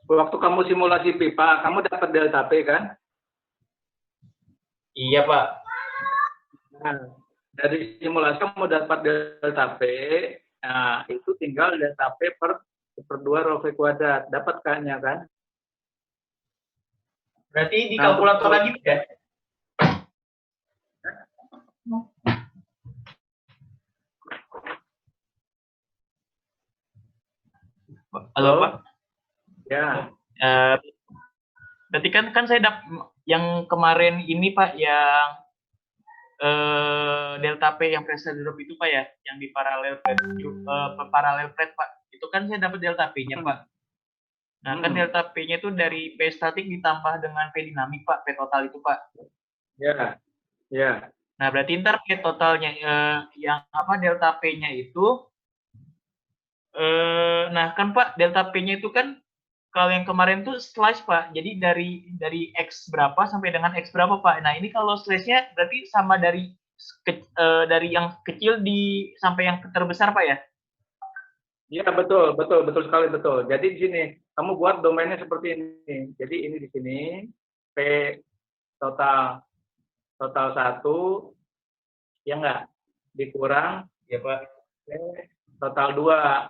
Waktu kamu simulasi pipa, kamu dapat delta P kan? Iya Pak. Nah, dari simulasi kamu dapat delta P, nah itu tinggal delta P per 2 rho V kuadrat, dapat K-nya kan? Berarti di kalkulator lagi ya? Halo Pak. Ya. Berarti kan saya yang kemarin ini Pak, yang delta P yang pressure drop itu Pak ya, yang di parallel plate Pak. Itu kan saya dapat delta P-nya Pak. Nah, kan delta P-nya itu dari P statik ditambah dengan P dinamik Pak, P total itu Pak. Ya. Ya. Nah, berarti ntar P totalnya yang apa delta P-nya itu nah kan Pak, delta P-nya itu kan kalau yang kemarin tuh slice Pak. Jadi dari X berapa sampai dengan X berapa Pak. Nah, ini kalau slice-nya berarti sama dari yang kecil sampai yang terbesar Pak ya? Iya, betul sekali, betul. Jadi di sini kamu buat domainnya seperti ini. Jadi ini di sini P total 1, ya enggak? Dikurang Ya Pak. P total 2.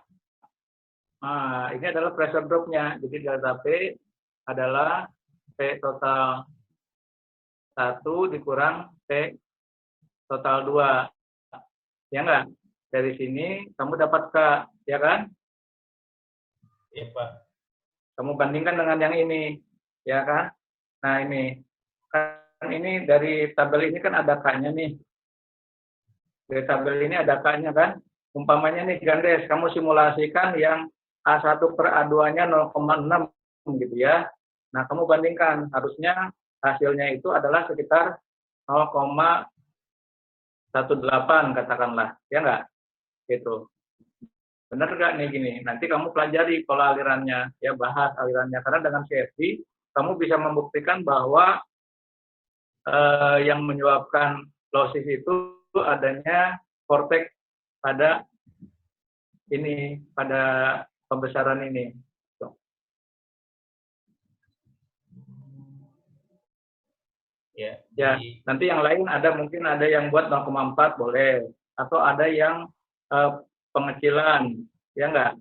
Nah, ini adalah pressure drop-nya. Jadi delta P adalah P total 1 dikurang P total 2. Ya enggak? Dari sini kamu dapat K, ya kan? Ya Pak. Kamu bandingkan dengan yang ini, ya kan? Nah, ini. Kan ini dari tabel ini kan ada K-nya nih. Dari tabel ini ada K-nya kan? Umpamanya nih, Gandes, kamu simulasikan yang A1 per A2-nya 0,6 gitu ya. Nah, kamu bandingkan. Harusnya hasilnya itu adalah sekitar 0,18 katakanlah. Ya enggak? Gitu. Benar nggak nih gini? Nanti kamu pelajari pola alirannya, ya bahas alirannya. Karena dengan CFD, kamu bisa membuktikan bahwa yang menyebabkan losses itu adanya vortex pada ini, pada pembesaran ini. Ya, nanti yang lain mungkin ada yang buat 0,4 boleh, atau ada yang pengecilan, ya enggak?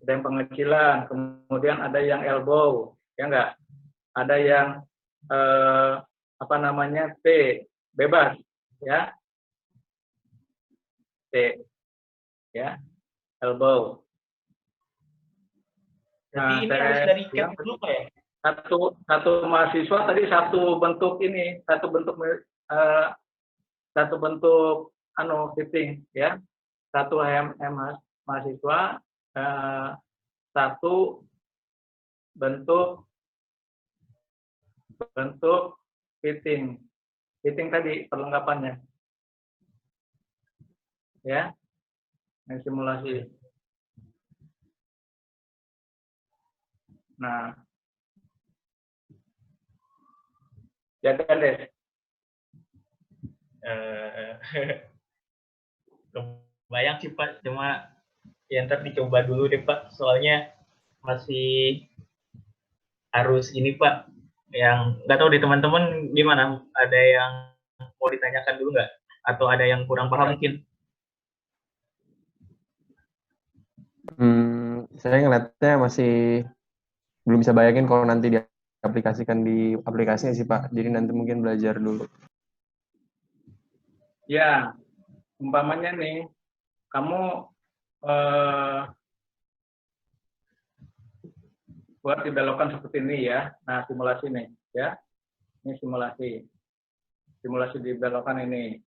Ada yang pengecilan, kemudian ada yang elbow, ya enggak? Ada yang apa namanya T bebas, ya, T, ya, elbow. Nah, ini harus dari CAD dulu Pak ya? Satu mahasiswa tadi satu bentuk fitting, ya. Satu mahasiswa satu bentuk fitting tadi perlengkapannya, ya, yang simulasi. Nah, Jaga deh. Kebayang sih Pak, cuma ya ntar dicoba dulu deh Pak, soalnya masih harus ini Pak, yang nggak tahu deh teman-teman gimana, ada yang mau ditanyakan dulu nggak? Atau ada yang kurang paham mungkin? Saya ngeliatnya masih belum bisa bayangin kalau nanti diaplikasikan di aplikasinya sih Pak. Jadi nanti mungkin belajar dulu. Ya, umpamanya nih, kamu buat dibelokan seperti ini ya. Nah, simulasi nih, ya. Ini simulasi. Simulasi dibelokan ini.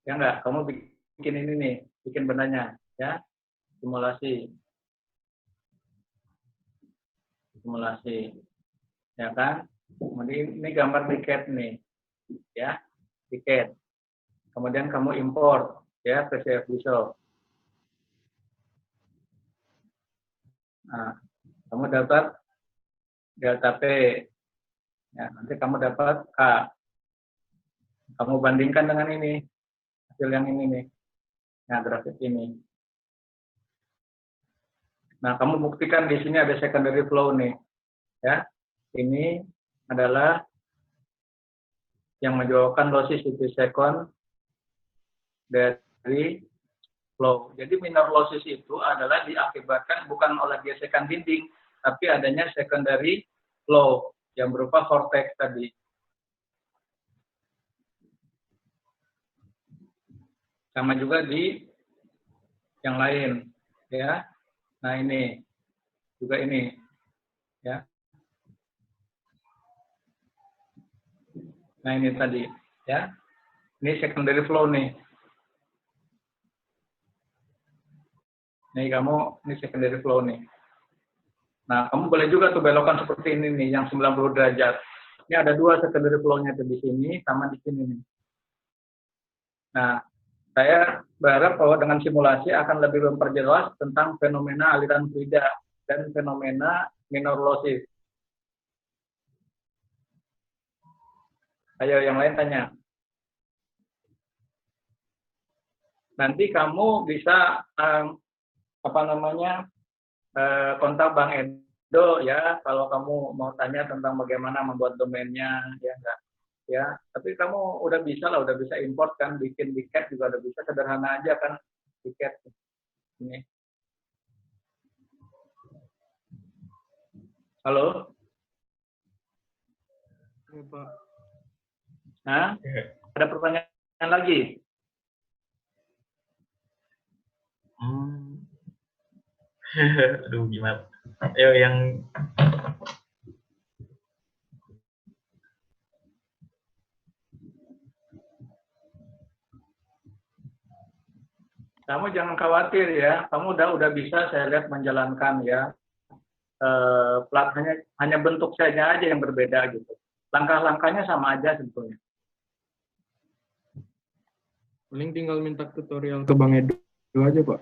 Ya enggak, kamu bikin ini nih, bikin bendanya, ya. Simulasi. Simulasi. Ya kan? Kemudian ini gambar tiket nih. Ya, tiket. Kemudian kamu import ya ke CFD Shop. Nah, kamu dapat delta P. Ya, nanti kamu dapat K. Kamu bandingkan dengan ini. Hasil yang ini nih. Nah, grafik ini. Nah, kamu buktikan di sini ada secondary flow nih. Ya. Ini adalah yang menyebabkan losses itu second dari flow. Jadi minor losses itu adalah diakibatkan bukan oleh gesekan dinding, tapi adanya secondary flow yang berupa vortex tadi. Sama juga di yang lain, ya. Nah ini juga ini, ya. Nah ini tadi, ya. Ini secondary flow nih. Nih kamu, ini secondary flow nih. Nah, kamu boleh juga tuh belokan seperti ini nih, yang 90 derajat. Ini ada dua secondary flow-nya tuh di sini, sama di sini nih. Nah, saya berharap bahwa dengan simulasi akan lebih memperjelas tentang fenomena aliran fluida dan fenomena minor losses. Ayo, yang lain tanya. Nanti kamu bisa kontak Bang Edo ya kalau kamu mau tanya tentang bagaimana membuat domainnya ya enggak ya, tapi kamu udah bisa import kan, bikin tiket juga udah bisa, sederhana aja kan tiket ini. Halo? Ya, Pak. Nah, ada pertanyaan lagi? Aduh, gimana? Ayo yang kamu jangan khawatir ya, kamu udah bisa saya lihat menjalankan ya. Plat hanya bentuk saja aja yang berbeda gitu. Langkah-langkahnya sama aja sebetulnya. Paling tinggal minta tutorial ke Bang Edo aja, Pak.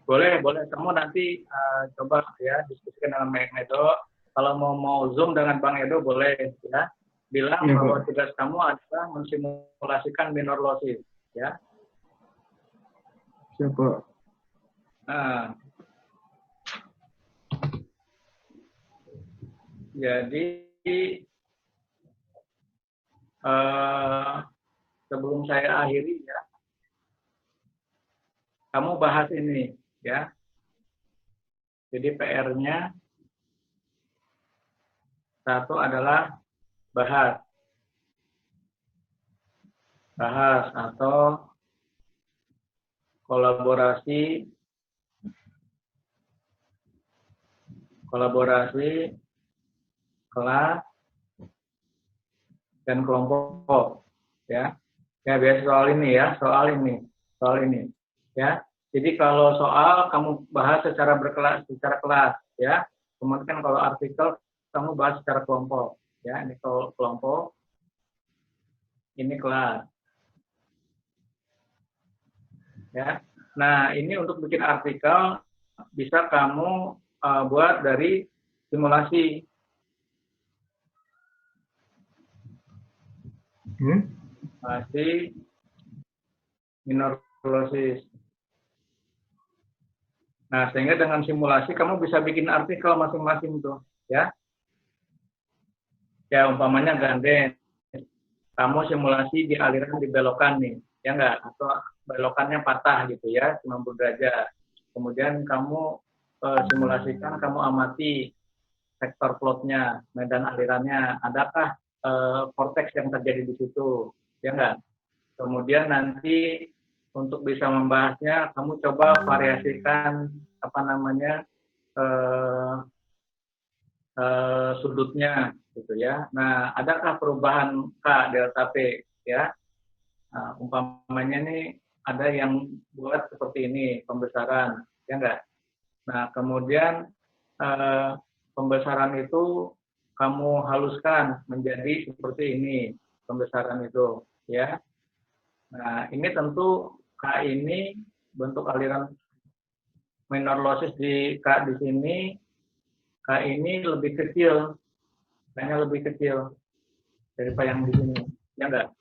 Boleh. Kamu nanti coba ya diskusikan dengan Bang Edo. Kalau mau Zoom dengan Bang Edo boleh ya. Bilang Ya, bahwa Pak. tugas kamu adalah mensimulasikan minor losses ya. Siapa? Nah, jadi sebelum saya akhiri ya, kamu bahas ini ya. Jadi PR-nya satu adalah bahas atau kolaborasi kelas dan kelompok ya. Ya biasa soal ini ya. Jadi kalau soal kamu bahas secara kelas ya. Kemudian kalau artikel kamu bahas secara kelompok ya. Ini kalau kelompok, ini kelas ya. Nah ini untuk bikin artikel bisa kamu buat dari simulasi Masih minor losis. Nah, sehingga dengan simulasi kamu bisa bikin artikel masing-masing tuh, ya. Ya, umpamanya ganden. Kamu simulasi di aliran dibelokan nih, ya enggak? Atau belokannya patah gitu ya, 90 derajat. Kemudian kamu simulasikan, kamu amati vektor plotnya, medan alirannya, adakah vortex yang terjadi di situ, ya enggak? Kemudian nanti untuk bisa membahasnya, kamu coba variasikan apa namanya sudutnya, gitu ya. Nah, adakah perubahan K delta P, ya? Nah, umpamanya nih ada yang buat seperti ini pembesaran, ya enggak? Nah, kemudian pembesaran itu kamu haluskan menjadi seperti ini pembesaran itu, ya. Nah, ini tentu K ini bentuk aliran minor losis di K di sini, K ini lebih kecil, K-nya lebih kecil daripada yang di sini, ya enggak?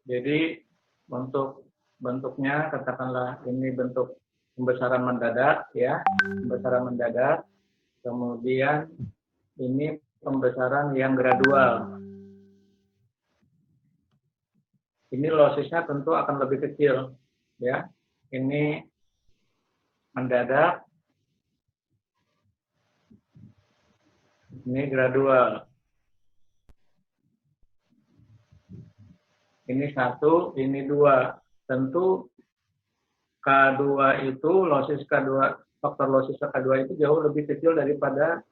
Jadi untuk bentuknya katakanlah ini bentuk pembesaran mendadak, ya, pembesaran mendadak. Kemudian ini pembesaran yang gradual. Ini losisnya tentu akan lebih kecil, ya. Ini mendadak, ini gradual. Ini 1, ini 2. Tentu K2 itu, losis K2, faktor losis K2 itu jauh lebih kecil daripada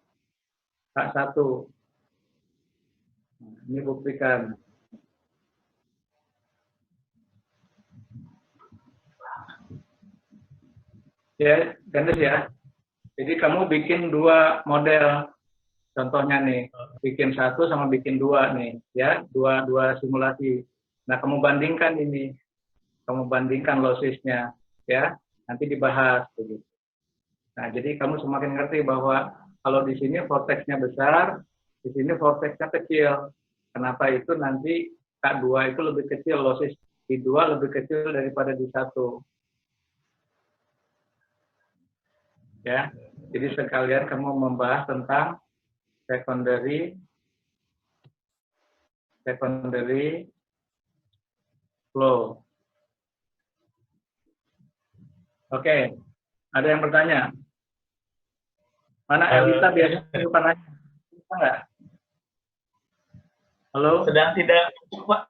K1. Nah, ini buktikan. Ya, gandes ya. Jadi kamu bikin 2 model. Contohnya nih, bikin 1 sama bikin 2 nih, ya, dua simulasi. Nah, kamu bandingkan ini, kamu bandingkan losisnya, ya, nanti dibahas begitu. Nah, jadi kamu semakin ngerti bahwa kalau di sini vortexnya besar, di sini vortexnya kecil. Kenapa itu nanti K2 itu lebih kecil, losis di 2 lebih kecil daripada di 1. Ya, jadi sekalian kamu membahas tentang secondary flow. Oke, ada yang bertanya? Mana Elita biasanya suka nanya? Bisa nggak? Halo? Sedang tidak, Pak.